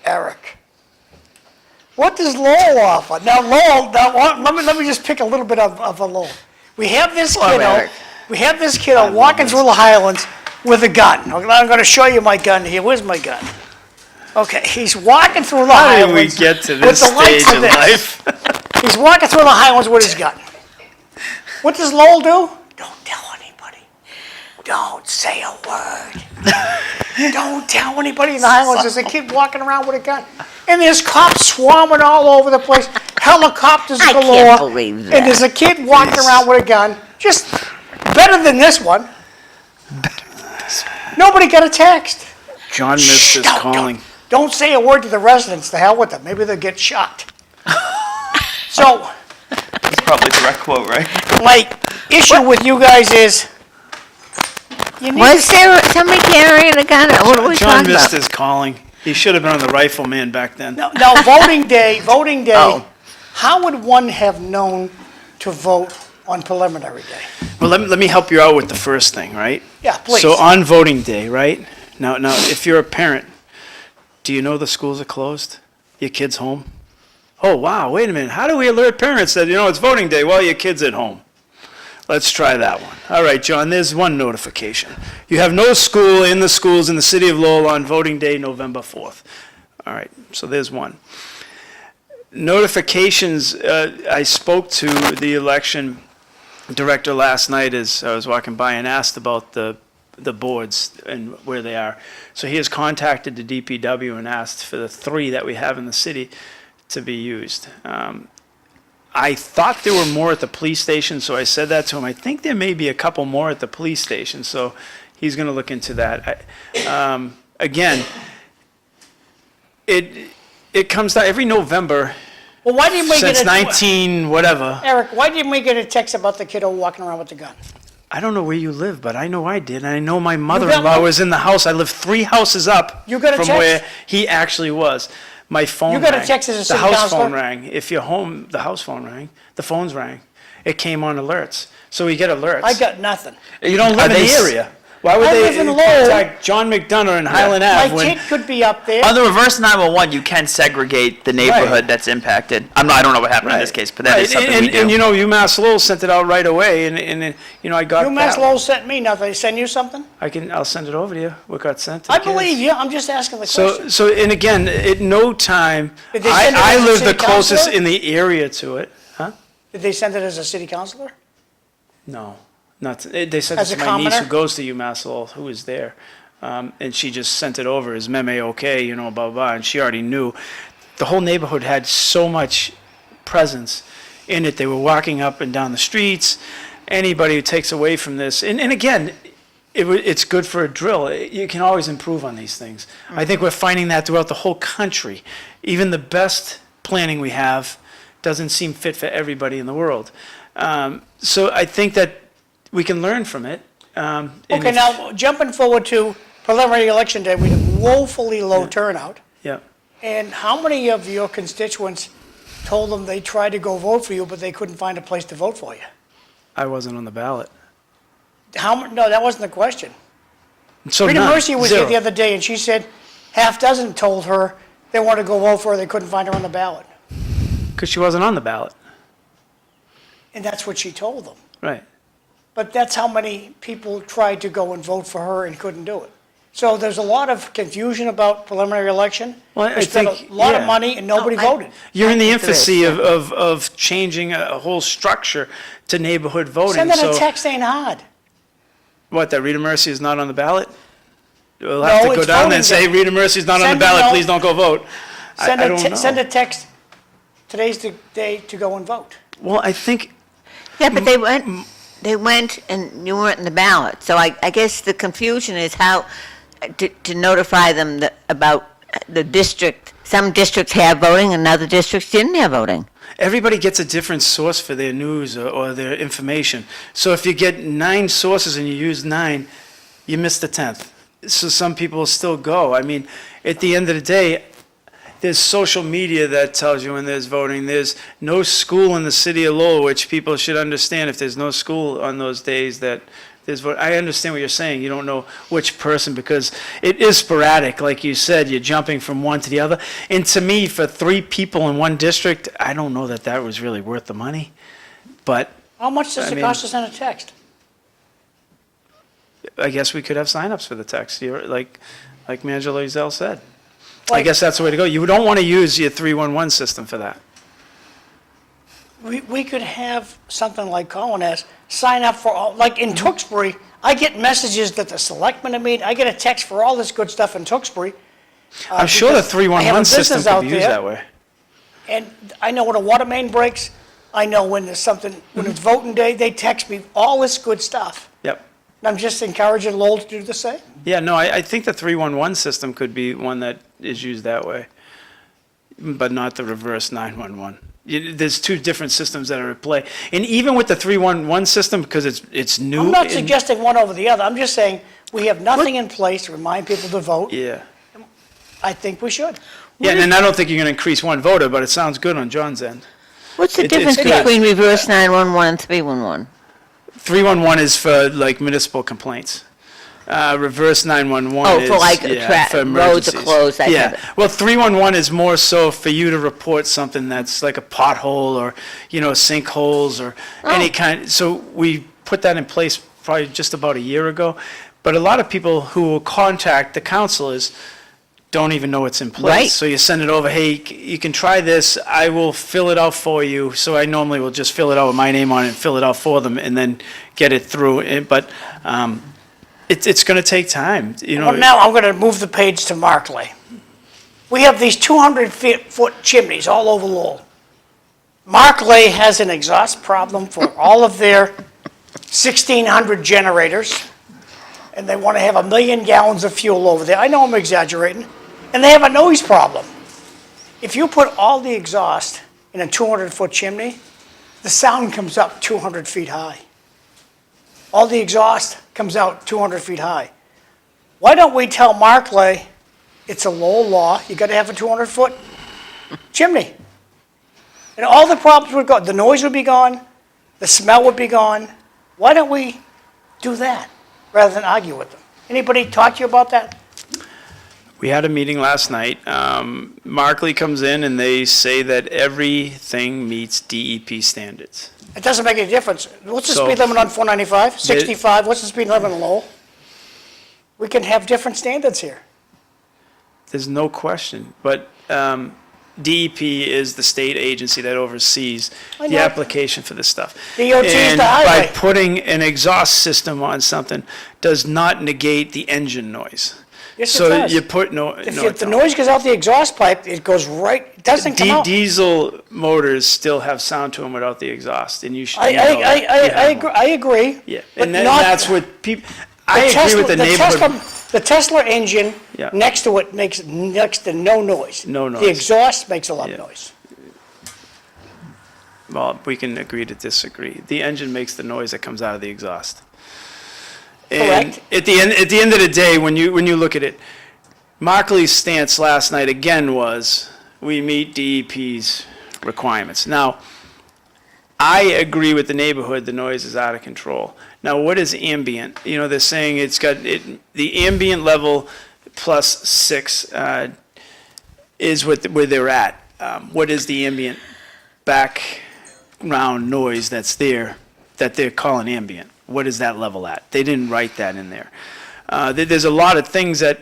Eric, what does Lowell offer? Now, Lowell, let me just pick a little bit of a Lowell. We have this kiddo, Eric. walking through the Highlands with a gun. I'm going to show you my gun here. Where's my gun? Okay, he's walking through the How did Highlands. we get to with this the lights stage of in this. life? He's walking through the Highlands with his gun. What does Lowell do? Don't tell anybody. Don't say a word. Don't tell anybody in the Highlands. There's a kid walking around with a gun. And there's cops swarming all over the place. Helicopters I galore. can't believe that. And there's a kid walking around with a gun. Just better than this one. Nobody got a text. John missed his calling. Don't say a word to the residents. The hell with them. Maybe they'll get shot. So, That's probably a direct quote, right? my issue with you guys is, you need, Was there somebody carrying a gun? What are we John talking missed about? his calling. He should have been on the rifleman back then. no, voting day, Oh. how would one have known to vote on preliminary day? Well, let me help you out with the first thing, right? Yeah, please. So on voting day, right? Now, if you're a parent, do you know the schools are closed? Your kid's home? Oh, wow, wait a minute. How do we alert parents that, it's voting day while your kid's at home? Let's try that one. All right, John, there's one notification. You have no school in the schools in the city of Lowell on voting day, November 4th. All right, so there's one. Notifications, I spoke to the election director last night as I was walking by and asked about the boards and where they are. So he has contacted the DPW and asked for the 3 that we have in the city to be used. I thought there were more at the police station, so I said that to him. I think there may be a couple more at the police station, so he's going to look into that. Again, it comes down every November Well, why didn't we get since a... 19 whatever. Eric, why didn't we get a text about the kiddo walking around with the gun? I don't know where you live, but I know I did. And I know my mother-in-law was in the house. I live 3 houses up You got a from text? where he actually was. My phone You got a rang. text as a The city house councilor? phone rang. If you're home, the house phone rang. The phones rang. It came on alerts. So we get alerts. I got nothing. You don't live Are in they the s- area. Why would I they live in Lowell. contact John McDonough and Highland My Ave when... kid could be up there. On the reverse 911, you can segregate the neighborhood that's impacted. I don't know what happened in this case, but that is Right, something we do. And UMass Lowell sent it out right away, and I got UMass that. Lowell sent me nothing. They send you something? I'll send it over to you, what got sent to I the kids. believe you. I'm just asking the question. And again, at no time, Did they send it I as a live the city closest councilor? in the area to it. Huh? Did they send it as a city councilor? No, they sent it As to a my niece who commoner? goes to UMass Lowell, who was there. And she just sent it over as meme okay, blah, blah, blah, and she already knew. The whole neighborhood had so much presence in it. They were walking up and down the streets. Anybody who takes away from this, and again, it's good for a drill. You can always improve on these things. I think we're finding that throughout the whole country. Even the best planning we have doesn't seem fit for everybody in the world. So I think that we can learn from it. And Okay, if- now, jumping forward to preliminary election day, we had woefully low turnout. Yeah. And how many of your constituents told them they tried to go vote for you, but they couldn't find a place to vote for you? I wasn't on the ballot. No, that wasn't the question. So Rita none. Mercy was here Zero. the other day, and she said half dozen told her they wanted to go vote for her, they couldn't find her on the ballot. Because she wasn't on the ballot. And that's what she told them. Right. But that's how many people tried to go and vote for her and couldn't do it. So there's a lot of confusion about preliminary election. Well, I We spent think- a lot of yeah. money and nobody No, I- voted. You're in the think there is, infancy yeah. of changing a whole structure to neighborhood voting. Sending So a text ain't hard. what, that Rita Mercy is not on the ballot? We'll have No, to go it's down there voting and say, day. Rita Mercy's not on Send the a ballot, note. please don't go vote. I don't know. Send a text, today's the day to go and vote. Well, I think, Yeah, but they went and you weren't in the ballot. So I guess the confusion is how to notify them about the district. Some districts have voting and other districts didn't have voting. everybody gets a different source for their news or their information. So if you get 9 sources and you use 9, you miss the 10th. So some people still go. I mean, at the end of the day, there's social media that tells you when there's voting. There's no school in the city of Lowell, which people should understand. If there's no school on those days that there's vote, I understand what you're saying. You don't know which person because it is sporadic. Like you said, you're jumping from one to the other. And to me, for 3 people in one district, I don't know that that was really worth the money. But How much does I it mean- cost to send a text? I guess we could have signups for the text, like Manager Loiselle said. I Like- guess that's the way to go. You don't want to use your 311 system for that. We could have something like Colin has, sign up for all, like in Tewksbury, I get messages that the selectmen have made, I get a text for all this good stuff in Tewksbury. I'm sure the because I have a 311 system business could out be used there. that way. And I know when a water main breaks, I know when there's something, when it's voting day, they text me all this good stuff. Yep. And I'm just encouraging Lowell to do the same. Yeah, no, I think the 311 system could be one that is used that way, but not the reverse 911. There's 2 different systems that are at play. And even with the 311 system, because it's new. I'm not and- suggesting one over the other, I'm just saying, we have nothing in place to remind people to vote. Yeah. I think we should. Yeah, and I don't think you're going to increase one voter, but it sounds good on John's end. What's the It's difference good. between reverse 911 and 311? 311 is for like municipal complaints. Reverse 911 Oh, is for like for roads are emergencies. closed, that Yeah. kind of. Well, 311 is more so for you to report something that's like a pothole or, sinkholes or any Oh. kind. So we put that in place probably just about a year ago. But a lot of people who will contact the councilors don't even know it's in place. Right. So you send it over, hey, you can try this, I will fill it out for you. So I normally will just fill it out with my name on it and fill it out for them and then get it through. But it's going to take time, Well, now I'm gonna move the page to Markley. We have these 200-foot chimneys all over Lowell. Markley has an exhaust problem for all of their 1,600 generators, and they want to have 1 million gallons of fuel over there. I know I'm exaggerating. And they have a noise problem. If you put all the exhaust in a 200-foot chimney, the sound comes up 200 feet high. All the exhaust comes out 200 feet high. Why don't we tell Markley, it's a Lowell law, you gotta have a 200-foot chimney? And all the problems would go, the noise would be gone, the smell would be gone. Why don't we do that rather than argue with them? Anybody talk to you about that? We had a meeting last night. Markley comes in and they say that everything meets DEP standards. It doesn't make any difference. What's the So- speed limit on 495? 65, what's the speed limit in Lowell? We can have different standards here. There's no question, but DEP is the state agency that oversees I the know. application for this stuff. DOT is And the by highway. putting an exhaust system on something does not negate the engine noise. Yes, it So does. you put no, If no, you- it the don't. noise goes out the exhaust pipe, it goes right, it doesn't come out. Diesel motors still have sound to them without the exhaust, and you should. I you know that. You have agree, one. I agree. Yeah, but and not- that's what people. I the agree Tesla- with the neighborhood. The Tesla engine Yeah. next to it makes next to no noise. No noise. The exhaust makes a lot of Yeah. noise. Well, we can agree to disagree. The engine makes the noise that comes out of the exhaust. And Correct. at the end of the day, when you look at it, Markley's stance last night again was, we meet DEP's requirements. Now, I agree with the neighborhood, the noise is out of control. Now, what is ambient? They're saying the ambient level plus 6 is where they're at. What is the ambient background noise that's there that they're calling ambient? What is that level at? They didn't write that in there. There's a lot of things that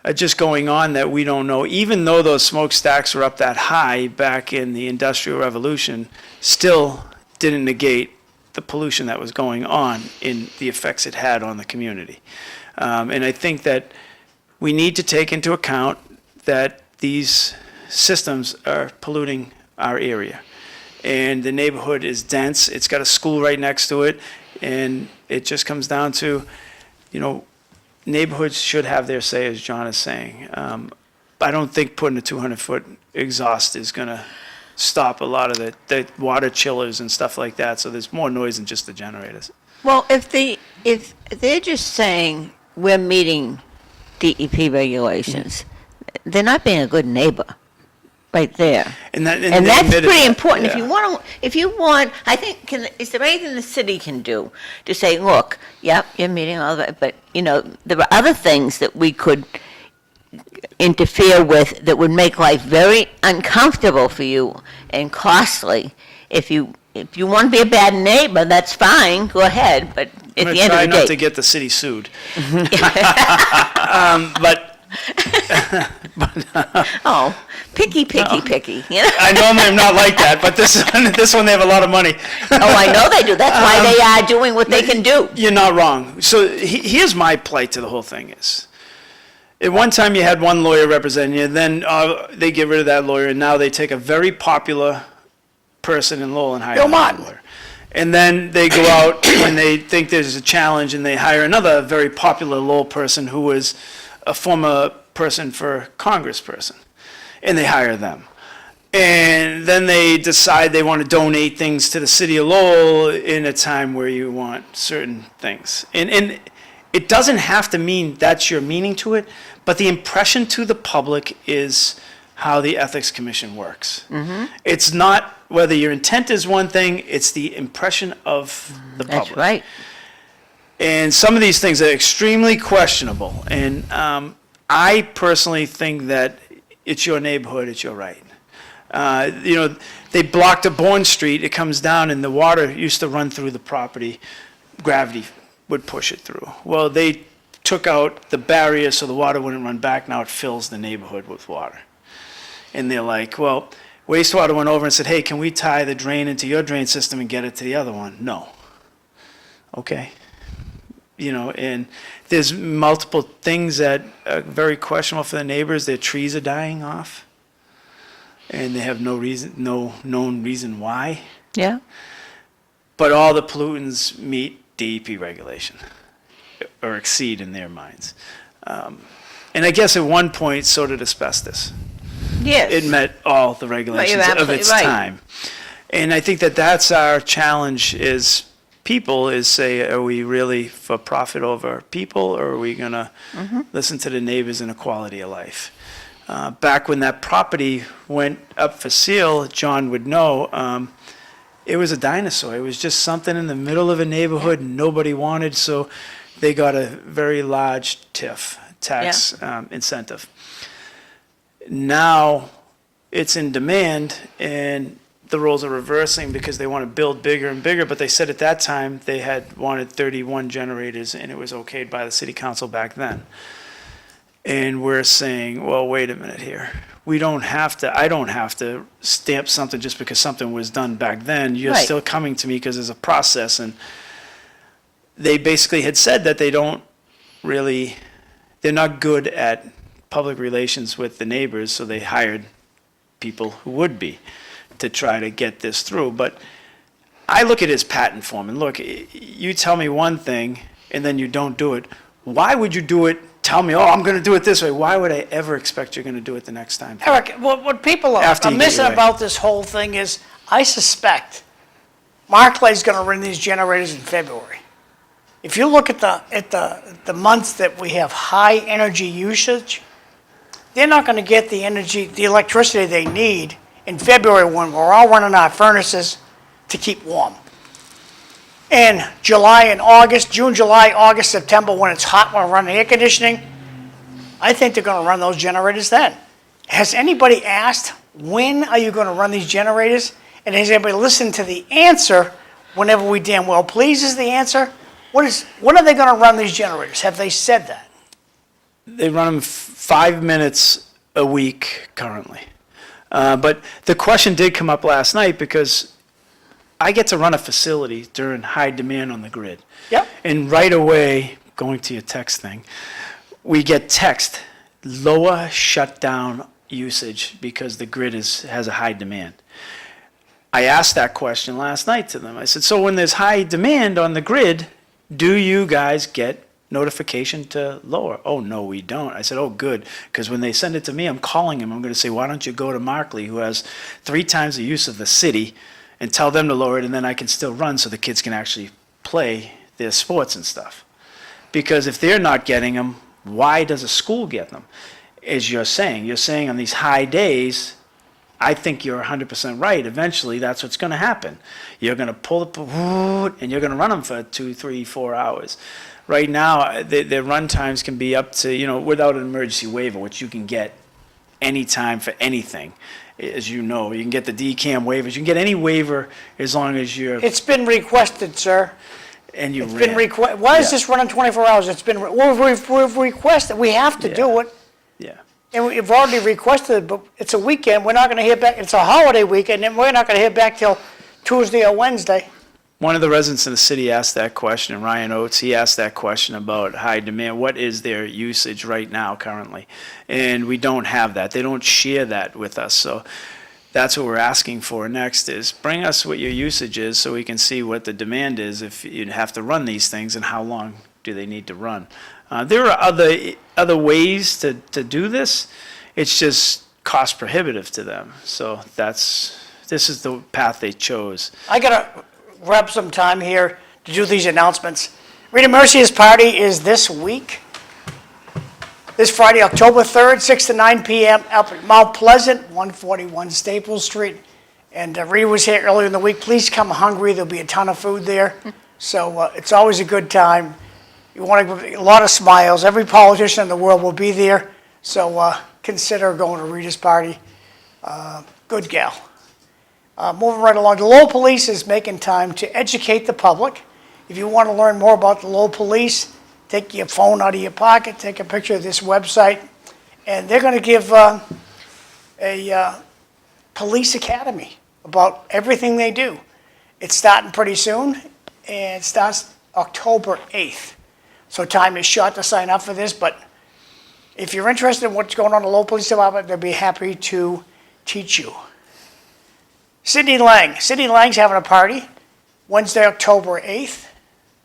are just going on that we don't know. Even though those smokestacks were up that high back in the Industrial Revolution, still didn't negate the pollution that was going on in the effects it had on the community. And I think that we need to take into account that these systems are polluting our area. And the neighborhood is dense, it's got a school right next to it, and it just comes down to, neighborhoods should have their say, as John is saying. I don't think putting a 200-foot exhaust is going to stop a lot of the water chillers and stuff like that, so there's more noise than just the generators. Well, if they're just saying we're meeting DEP regulations, they're not being a good neighbor, right there. And And they that's admitted pretty that, important. yeah. If you want, I think, is there anything the city can do to say, look, yep, you're meeting all that, but, there are other things that we could interfere with that would make life very uncomfortable for you and costly. If you want to be a bad neighbor, that's fine, go ahead, but at I'm the going to end try of the not to day. get the city sued. But Oh, picky. I normally am not like that, but this one they have a lot of money. Oh, I know they do. That's why they are doing what they can do. You're not wrong. So here's my plight to the whole thing is, at one time you had one lawyer representing you, then they get rid of that lawyer, and now they take a very popular person in Lowell and hire Bill another Martin. lawyer. And then they go out when they think there's a challenge, and they hire another very popular Lowell person who was a former person for congressperson, and they hire them. And then they decide they want to donate things to the city of Lowell in a time where you want certain things. And it doesn't have to mean that's your meaning to it, but the impression to the public is how the Ethics Commission works. It's not whether your intent is one thing, it's the impression of the public. That's right. And some of these things are extremely questionable. And I personally think that it's your neighborhood, it's your right. They blocked a Bourne Street, it comes down and the water used to run through the property. Gravity would push it through. Well, they took out the barrier so the water wouldn't run back. Now it fills the neighborhood with water. And they're like, well, wastewater went over and said, hey, can we tie the drain into your drain system and get it to the other one? No. Okay. And there's multiple things that are very questionable for the neighbors. Their trees are dying off. And they have no known reason why. Yeah. But all the pollutants meet DEP regulation, or exceed in their minds. And I guess at one point, so did asbestos. Yes. It met all the regulations of its absolutely right. time. And I think that that's our challenge is people is say, are we really for profit over people, or are we going to listen to the neighbors and the quality of life? Back when that property went up for sale, John would know, it was a dinosaur. It was just something in the middle of a neighborhood nobody wanted, so they got a very large TIF, tax incentive. Now it's in demand, and the roles are reversing because they want to build bigger and bigger, but they said at that time they had wanted 31 generators, and it was okayed by the city council back then. And we're saying, well, wait a minute here. I don't have to stamp something just because something was done back then. You're Right. still coming to me because there's a process. And they basically had said that they're not good at public relations with the neighbors, so they hired people who would be to try to get this through. But I look at it as patent form, and look, you tell me one thing and then you don't do it. Why would you do it? Tell me, oh, I'm going to do it this way. Why would I ever expect you're going to do it the next time? Eric, what people are After you get missing your way. about this whole thing is, I suspect Marklay's gonna run these generators in February. If you look at the months that we have high energy usage, they're not gonna get the electricity they need in February when we're all running our furnaces to keep warm. And July and August, June, July, August, September, when it's hot, when we're running air conditioning, I think they're gonna run those generators then. Has anybody asked, when are you gonna run these generators? And has anybody listened to the answer whenever we damn well please is the answer? When are they gonna run these generators? Have they said that? They run them 5 minutes a week currently. But the question did come up last night because I get to run a facility during high demand on the grid. Yep. And right away, going to your text thing, we get text, lower shutdown usage because the grid has a high demand. I asked that question last night to them. I said, so when there's high demand on the grid, do you guys get notification to lower? Oh, no, we don't. I said, oh, good, because when they send it to me, I'm calling him. I'm going to say, why don't you go to Markley, who has 3 times the use of the city, and tell them to lower it, and then I can still run so the kids can actually play their sports and stuff. Because if they're not getting them, why does a school get them? As you're saying on these high days, I think you're 100% right. Eventually, that's what's going to happen. You're going to pull it, and you're going to run them for 2, 3, 4 hours. Right now, their run times can be up to, without an emergency waiver, which you can get anytime for anything. As you know, you can get the DCAM waivers. You can get any waiver as long as you're, It's been requested, sir. and you It's ran. been why is Yeah. this running 24 hours? We've requested, we have to do it. Yeah. And we've already requested it, but it's a weekend, we're not gonna hear back, it's a holiday weekend, and we're not gonna hear back till Tuesday or Wednesday. One of the residents in the city asked that question, Ryan Oates, he asked that question about high demand. What is their usage right now currently? And we don't have that. They don't share that with us. So that's what we're asking for next is bring us what your usage is so we can see what the demand is if you have to run these things and how long do they need to run. There are other ways to do this. It's just cost prohibitive to them. So this is the path they chose. I gotta wrap some time here to do these announcements. Rita Mercier's party is this week. This Friday, October 3rd, 6 to 9 p.m. up at Mount Pleasant, 141 Staples Street. And Rita was here earlier in the week. Please come hungry. There'll be a ton of food there. So it's always a good time. You want to, a lot of smiles. Every politician in the world will be there. So consider going to Rita's party. Good gal. Moving right along, the Lowell Police is making time to educate the public. If you want to learn more about the Lowell Police, take your phone out of your pocket, take a picture of this website, and they're going to give a police academy about everything they do. It's starting pretty soon, and it starts October 8th. So time is short to sign up for this, but if you're interested in what's going on in the Lowell Police Department, they'll be happy to teach you. Sidney Lang. Sidney Lang's having a party Wednesday, October 8th.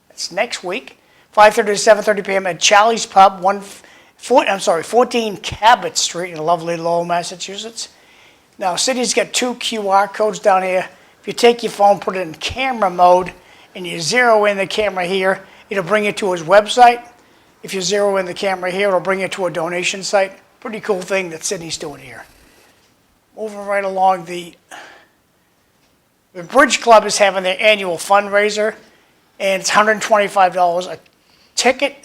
That's next week. 5:30 to 7:30 p.m. at Charlie's Pub, 14 Cabot Street in lovely Lowell, Massachusetts. Now, Sidney's got 2 QR codes down here. If you take your phone, put it in camera mode, and you zero in the camera here, it'll bring you to his website. If you zero in the camera here, it'll bring you to a donation site. Pretty cool thing that Sidney's doing here. Moving right along, the Bridge Club is having their annual fundraiser, and it's $125 a ticket,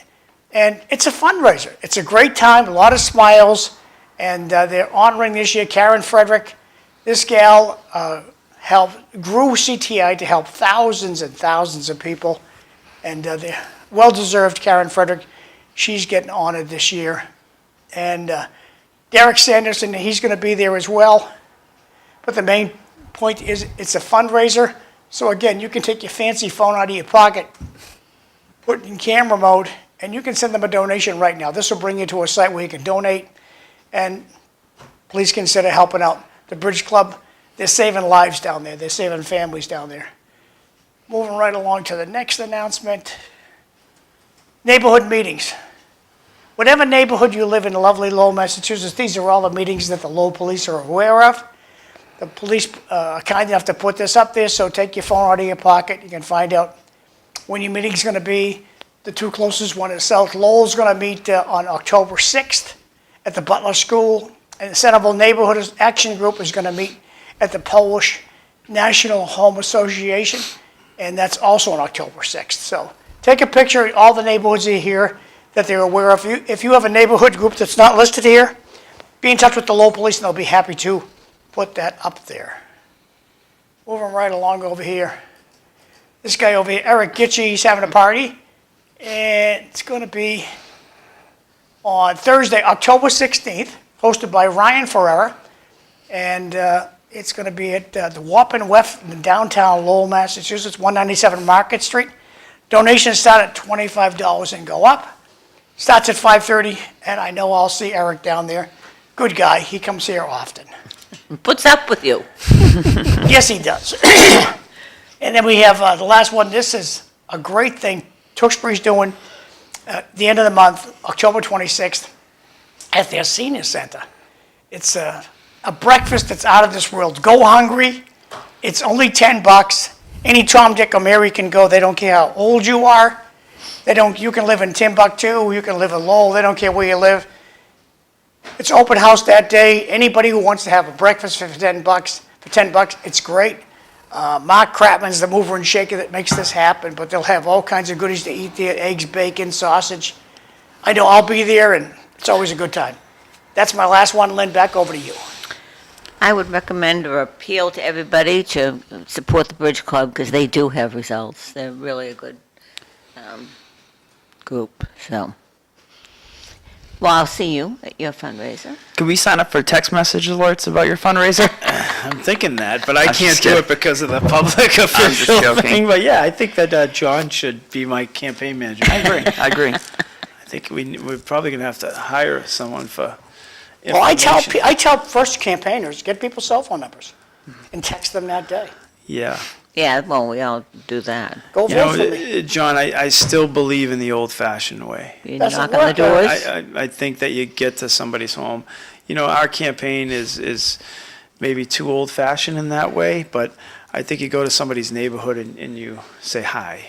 and it's a fundraiser. It's a great time, a lot of smiles, and they're honoring this year Karen Frederick. This gal grew CTI to help thousands and thousands of people, and they're well-deserved, Karen Frederick. She's getting honored this year. And Derek Sanderson, he's going to be there as well. But the main point is it's a fundraiser. So again, you can take your fancy phone out of your pocket, put it in camera mode, and you can send them a donation right now. This will bring you to a site where you can donate. And please consider helping out the Bridge Club. They're saving lives down there. They're saving families down there. Moving right along to the next announcement. Neighborhood meetings. Whatever neighborhood you live in lovely Lowell, Massachusetts, these are all the meetings that the Lowell Police are aware of. The police are kind enough to put this up there, so take your phone out of your pocket. You can find out when your meeting's going to be. The 2 closest one is South Lowell's going to meet on October 6th at the Butler School, and the Centerville Neighborhood Action Group is going to meet at the Polish National Home Association, and that's also on October 6th. So take a picture of all the neighborhoods are here that they're aware of. If you have a neighborhood group that's not listed here, be in touch with the Lowell Police and they'll be happy to put that up there. Moving right along over here. This guy over here, Erik Gitschier, he's having a party. And it's going to be on Thursday, October 16th, hosted by Ryan Ferreira. And it's going to be at the Wapping West in downtown Lowell, Massachusetts, 197 Market Street. Donations start at $25 and go up. Starts at 5:30, and I know I'll see Erik down there. Good guy. He comes here often. Puts up with you. Yes, he does. And then we have the last one. This is a great thing Tewksbury's doing at the end of the month, October 26th, at their senior center. It's a breakfast that's out of this world. Go hungry. It's only $10. Any Tom, Dick, or Mary can go. They don't care how old you are. You can live in Timbuktu. You can live in Lowell. They don't care where you live. It's open house that day. Anybody who wants to have a breakfast for $10, it's great. Mark Kratman's the mover and shaker that makes this happen, but they'll have all kinds of goodies to eat there, eggs, bacon, sausage. I know I'll be there, and it's always a good time. That's my last one. Lynn, back over to you. I would recommend or appeal to everybody to support the Bridge Club because they do have results. They're really a good group. So, well, I'll see you at your fundraiser. Could we sign up for text message alerts about your fundraiser? I'm thinking that, but I I'm can't just do kidding. it because of the public official joking. thing. But yeah, I think that John should be my campaign manager. I agree. I think we're probably going to have to hire someone for Well, I information. tell first campaigners, get people's cell phone numbers and text them that day. Yeah. Yeah, well, we all do that. Go You vote know, for me. John, I still believe in the old-fashioned way. You Doesn't knock on the work, doors. I think that you get to somebody's home. You know, our campaign is maybe too old-fashioned in that way, but I think you go to somebody's neighborhood and you say hi.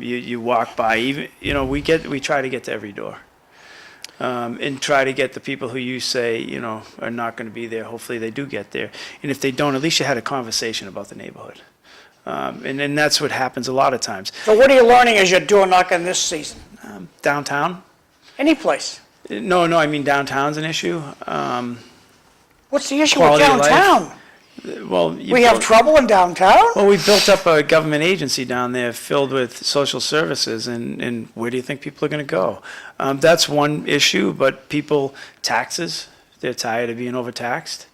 You walk by. Even we try to get to every door. and try to get the people who you say, you know, are not going to be there. Hopefully they do get there. And if they don't, at least you had a conversation about the neighborhood. And that's what happens a lot of times. So what are you learning as you're door knocking this season? Downtown? Any place? No, I mean downtown's an issue. What's the issue with Quality of life. downtown? Well, We have trouble in downtown? Well, we built up a government agency down there filled with social services, and where do you think people are going to go? That's one issue, but taxes, they're tired of being overtaxed.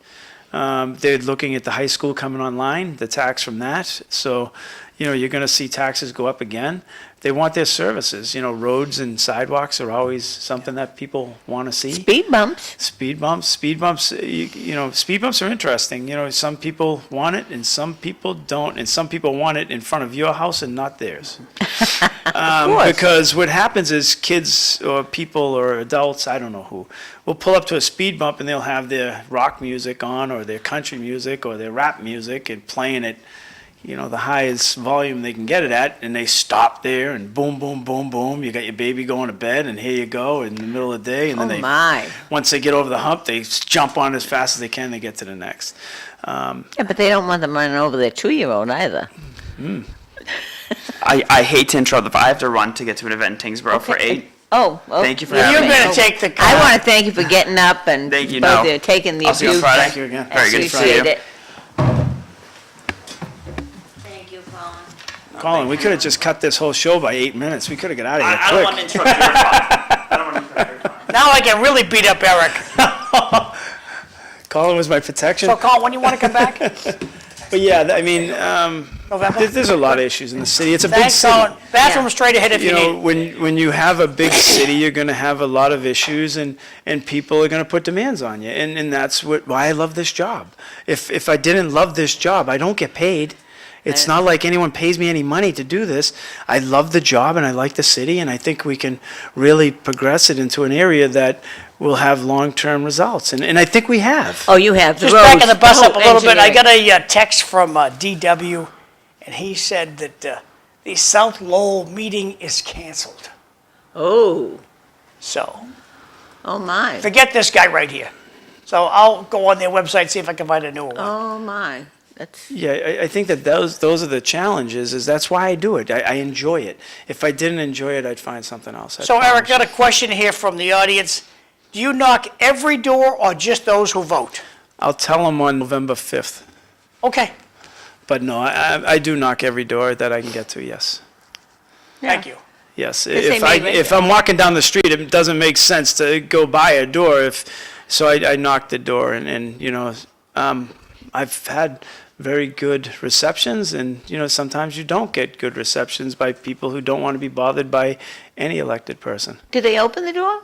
They're looking at the high school coming online, the tax from that. So, you know, you're going to see taxes go up again. They want their services. You know, roads and sidewalks are always something that people want to see. Speed bumps. Speed bumps, you know, speed bumps are interesting. You know, some people want it and some people don't, and some people want it in front of your house and not theirs. Because what happens is kids or people or adults, I don't know who, will pull up to a speed bump and they'll have their rock music on or their country music or their rap music and playing it, you know, the highest volume they can get it at, and they stop there and boom, boom, boom, boom. You got your baby going to bed, and here you go in the middle of the day. And then Oh, my. once they get over the hump, they jump on as fast as they can. They get to the next. Yeah, but they don't want them running over their 2-year-old either. I hate to interrupt, but I have to run to get to an event in Tyngsborough for Okay. 8. Oh. Thank you for You're having me. going to take the car. I want to thank you for getting up and Thank you, both no. of taking the I'll see you on abuse. Friday. Thank you again. Very good to see Appreciate you. it. Thank you, Colin. Colin, we could have just cut this whole show by 8 minutes. We could have got out of here I don't want to quick. interrupt your thought. I don't want to interrupt your thought. Now I can really beat up Eric. Colin was my protection. So Colin, when do you want to come back? But yeah, I mean, November? there's a lot of issues in the city. It's a big Thanks, city. Colin. Bathroom Yeah. straight ahead if You you know, need. when you have a big city, you're going to have a lot of issues, and people are going to put demands on you, and that's why I love this job. If I didn't love this job, I don't get paid. It's not like anyone pays me any money to do this. I love the job, and I like the city, and I think we can really progress it into an area that will have long-term results, and I think we have. Oh, you have the Just roads. backing the bus Oh, up a little bit, I engineering. got a text from DW, and he said that the South Lowell meeting is canceled. Oh, So oh my. forget this guy right here. So I'll go on their website, see if I can find a new one. Oh, my. That's, Yeah, I think that those are the challenges, is that's why I do it. I enjoy it. If I didn't enjoy it, I'd find something else. I So Eric, promise. got a question here from the audience. Do you knock every door or just those who vote? I'll tell them on November 5th. Okay, But no, I do knock every door that I can get to, yes. thank you. Yes, they may if I'm walking down the street, it doesn't make sense to go by a door so I knock the door and you know, I've had very good receptions and, you know, sometimes you don't get good receptions by people who don't want to be bothered by any elected person. do they open the door?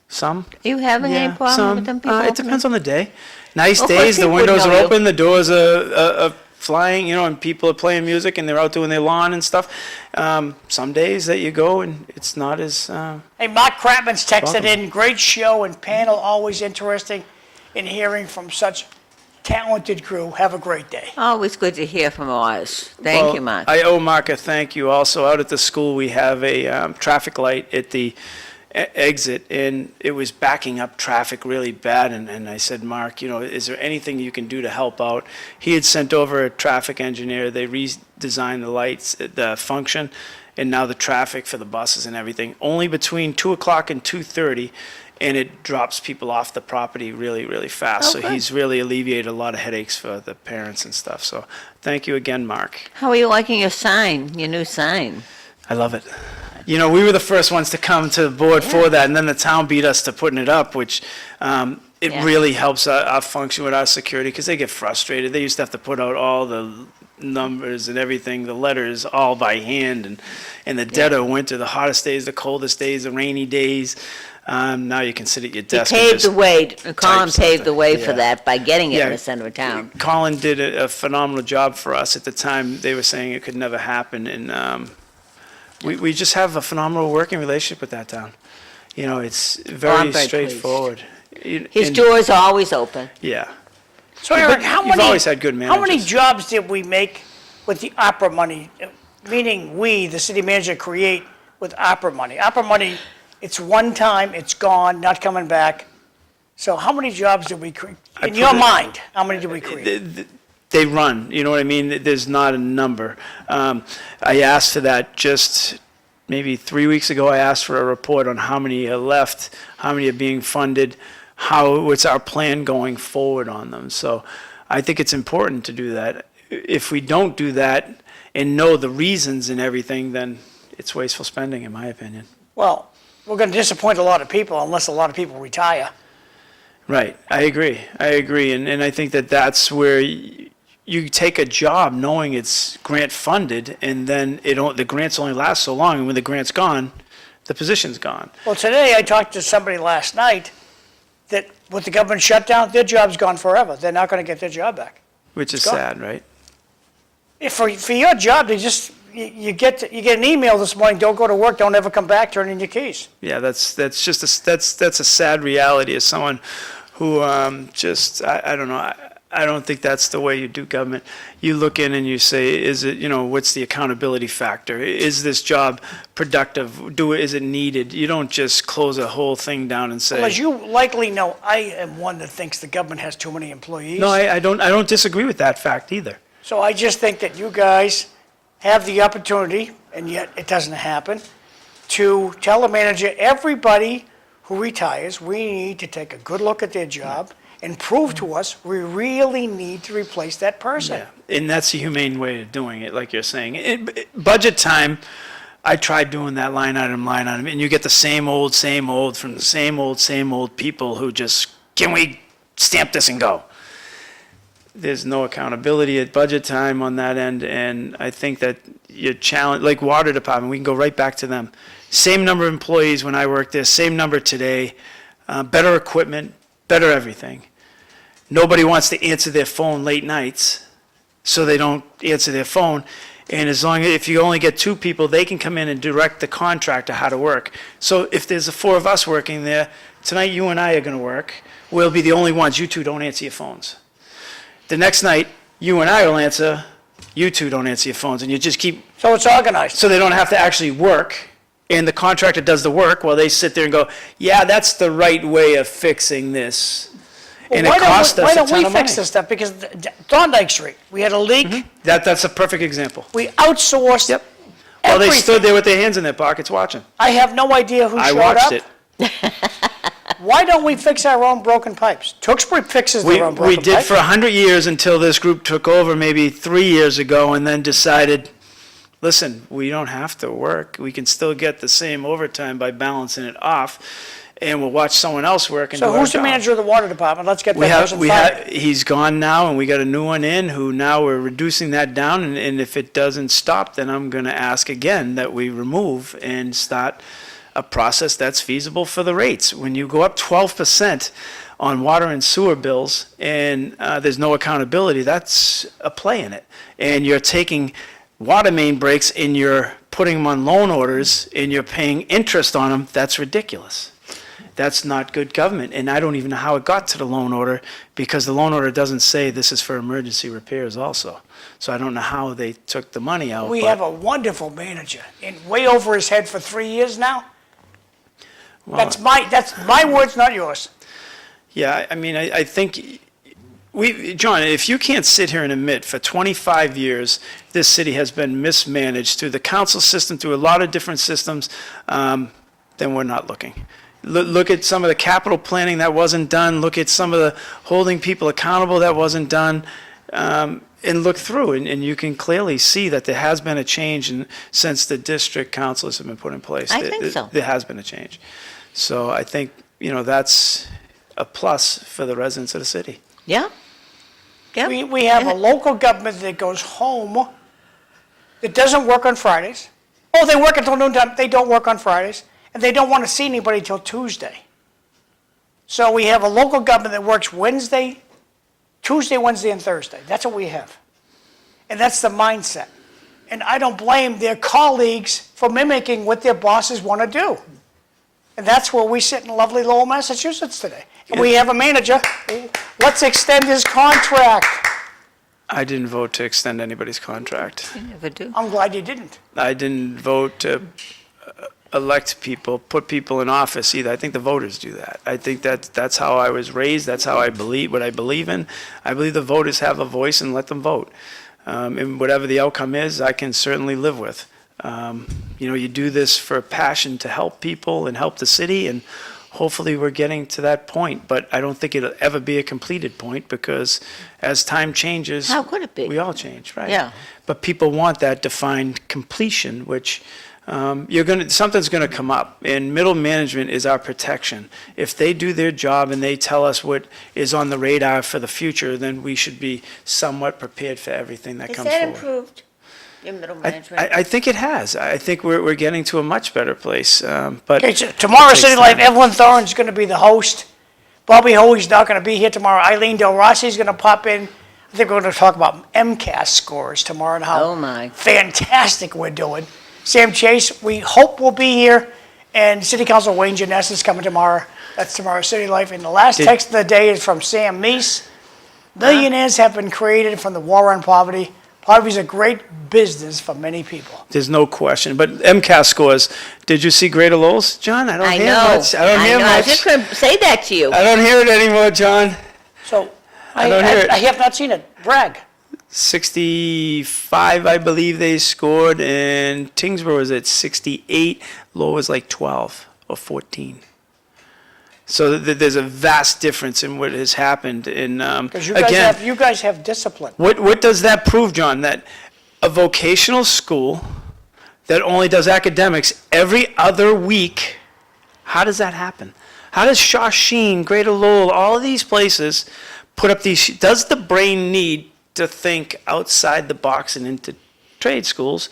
Some, Are you having any yeah, problem some. with them people It opening? depends on the day. Nice Of course, days, the people would windows know are you. open, the doors are flying, you know, and people are playing music and they're out doing their lawn and stuff. Some days that you go and it's not as, Hey, Mark Kratman's texted Welcome. in, great show and panel, always interesting in hearing from such talented crew. Have a great day. Always good to hear from ours. Thank well, you, Mark. I owe Mark a thank you also. Out at the school, we have a traffic light at the exit, and it was backing up traffic really bad. And I said, Mark, you know, is there anything you can do to help out? He had sent over a traffic engineer. They redesigned the lights, the function, and now the traffic for the buses and everything. Only between 2 o'clock and 2:30, and it drops people off the property really, really fast. Oh, So good. he's really alleviated a lot of headaches for the parents and stuff. So thank you again, Mark. How are you liking your sign, your new sign? I love it. You know, we were the first ones to come to the board for that, and then the town beat us to putting it up, which it Yeah. really helps our function with our security, because they get frustrated. They used to have to put out all the numbers and everything, the letters, all by hand, and in the dead of winter, the hottest days, the coldest days, the rainy days. Now you can sit at your He desk and paved just the way, Colin paved the something. way for Yeah. that by getting it Yeah. in the center of town. Colin did a phenomenal job for us. At the time, they were saying it could never happen, and we just have a phenomenal working relationship with that town. You know, it's very very pleased. straightforward. His And- door's always open. Yeah. So Yeah, Eric, but how you've many? always had good How many managers. jobs did we make with the opera money? Meaning we, the city manager, create with opera money. Opera money It's one time, it's gone, not coming back. So how many jobs did we create? In your mind, how many did we create? They run, you know what I mean? There's not a number. I asked for that just maybe 3 weeks ago. I asked for a report on how many are left, how many are being funded, what's our plan going forward on them. So I think it's important to do that. If we don't do that and know the reasons and everything, then it's wasteful spending, in my opinion. Well, we're going to disappoint a lot of people unless a lot of people retire. Right, I agree. And I think that that's where you take a job knowing it's grant funded, and then the grants only last so long, and when the grant's gone, the position's gone. Well, today I talked to somebody last night that with the government shutdown, their job's gone forever. They're not going to get their job back. Which is Gone. sad, right? If for your job, you get an email this morning, don't go to work, don't ever come back, turn in your keys. Yeah, that's just that's a sad reality as someone who I don't know. I don't think that's the way you do government. You look in and you say, is it, what's the accountability factor? Is this job productive? Is it needed? You don't just close a whole thing down and say. Well, as you likely know, I am one that thinks the government has too many employees. No, I don't disagree with that fact either. So I just think that you guys have the opportunity, and yet it doesn't happen, to tell the manager, everybody who retires, we need to take a good look at their job and prove to us we really need to replace that person. Yeah, and that's a humane way of doing it, like you're saying. Budget time, I tried doing that line item, and you get the same old from the same old people who just, can we stamp this and go? There's no accountability at budget time on that end, and I think that your challenge, like water department, we can go right back to them. Same number of employees when I worked there, same number today, better equipment, better everything. Nobody wants to answer their phone late nights, so they don't answer their phone. And if you only get two people, they can come in and direct the contractor how to work. So if there's the four of us working there, tonight you and I are going to work. We'll be the only ones. You two don't answer your phones. The next night, you and I will answer. You two don't answer your phones, and you just keep. So it's organized. So they don't have to actually work, and the contractor does the work while they sit there and go, yeah, that's the right way of fixing this. And it cost us a ton of money. Why don't we fix this stuff? Because Thorndike Street, we had a leak. That's a perfect example. We outsourced Yep. Well, they everything. stood there with their hands in their pockets watching. I have no idea who I showed up. watched it. Why don't we fix our own broken pipes? Tewksbury fixes We their own broken we did pipes. for 100 years until this group took over maybe 3 years ago and then decided, listen, we don't have to work. We can still get the same overtime by balancing it off, and we'll watch someone else work and do So our who's the job. manager of the water department? Let's get that person fired. He's gone now, and we got a new one in who now we're reducing that down, and if it doesn't stop, then I'm going to ask again that we remove and start a process that's feasible for the rates. When you go up 12% on water and sewer bills and there's no accountability, that's a play in it. And you're taking water main breaks and you're putting them on loan orders and you're paying interest on them, that's ridiculous. That's not good government, and I don't even know how it got to the loan order because the loan order doesn't say this is for emergency repairs also. So I don't know how they took the money out. We but- have a wonderful manager, and way over his head for 3 years now. Well, That's my words, not yours. Yeah, I mean, I think John, if you can't sit here and admit for 25 years this city has been mismanaged through the council system, through a lot of different systems, then we're not looking. Look at some of the capital planning that wasn't done. Look at some of the holding people accountable that wasn't done. And look through, and you can clearly see that there has been a change since the district councils have been put in place. I think so. There has been a change. So I think, that's a plus for the residents of the city. Yeah. Yeah. We have a local government that goes home, that doesn't work on Fridays. Oh, they work until noontime. They don't work on Fridays, and they don't want to see anybody till Tuesday. So we have a local government that works Tuesday, Wednesday, and Thursday. That's what we have. And that's the mindset. And I don't blame their colleagues for mimicking what their bosses want to do. And that's where we sit in lovely Lowell, Massachusetts today. And we have a manager. Let's extend his contract. I didn't vote to extend anybody's contract. You never do. I'm glad you didn't. I didn't vote to elect people, put people in office either. I think the voters do that. I think that's how I was raised. That's how I believe, what I believe in. I believe the voters have a voice and let them vote. And whatever the outcome is, I can certainly live with. You do this for passion to help people and help the city, and hopefully we're getting to that point. But I don't think it'll ever be a completed point, because as time changes, How could it be? we all change, right? Yeah. But people want that defined completion, which something's gonna come up, and middle management is our protection. If they do their job and they tell us what is on the radar for the future, then we should be somewhat prepared for everything that Is comes that forward. improved, your middle I, management? I think it has. I think we're getting to a much better place, but. Okay, so tomorrow, takes City Life, time. Evelyn Thorne's gonna be the host. Bobby Hoey's not gonna be here tomorrow. Eileen Del Rossi's gonna pop in. I think we're gonna talk about MCAS scores tomorrow and how Oh, my. fantastic we're doing. Sam Chase, we hope will be here, and City Council Wayne Janess is coming tomorrow. That's tomorrow, City Life. And the last text of the day is from Sam Meese. Millionaires have been created from the war on poverty. Poverty is a great business for many people. There's no question. But MCAS scores, did you see Greater Lowell's, John? I don't I hear know. much. I don't hear I much. just couldn't say that to you. I don't hear it anymore, John. So I don't hear it. I have not seen it. Brag. 65, I believe they scored, and Tyngsborough was at 68. Lowell was like 12 or 14. So there's a vast difference in what has happened. In Because again, you guys have discipline. what does that prove, John? That a vocational school that only does academics every other week, how does that happen? How does Shawsheen, Greater Lowell, all of these places put up these, does the brain need to think outside the box and into trade schools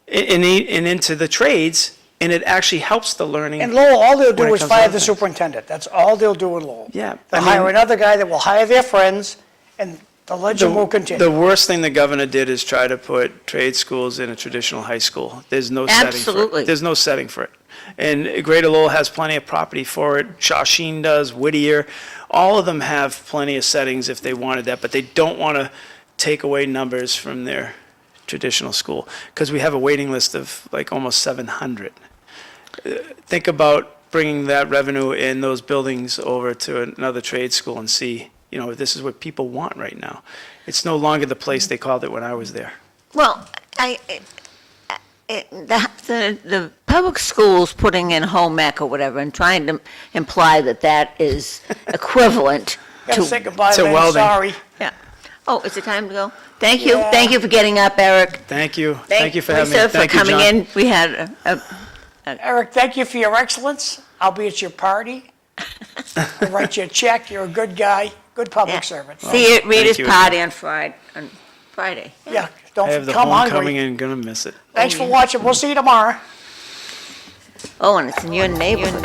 and into the trades, and it actually helps the learning? In Lowell, all they'll when do it is comes to fire other the things. superintendent. That's all they'll do in Lowell. Yeah, They'll I mean- hire another guy that will hire their friends, and the legend will continue. The worst thing the governor did is try to put trade schools in a traditional high school. There's no setting for Absolutely. it. There's no setting for it. And Greater Lowell has plenty of property for it. Shawsheen does, Whittier. All of them have plenty of settings if they wanted that, but they don't want to take away numbers from their traditional school, because we have a waiting list of like almost 700. Think about bringing that revenue in those buildings over to another trade school and see, this is what people want right now. It's no longer the place they called it when I was there. Well, the public schools putting in home ec or whatever and trying to imply that is equivalent Gotta to. say goodbye, To Lynn, welding. sorry. Yeah. Oh, is it time to go? Thank you. Yeah. Thank you for getting up, Eric. Thank you. Thank you for having me. Lisa for Thank you, coming John. in. We had Eric, thank you for your excellence. I'll be at your party. I'll write you a check. You're a good guy, good public servant. See you at Rita's you. party on Friday. Yeah, I don't have the come homecoming hungry. and gonna miss it. Thanks for watching. We'll see you tomorrow. Oh, and it's in your neighborhood.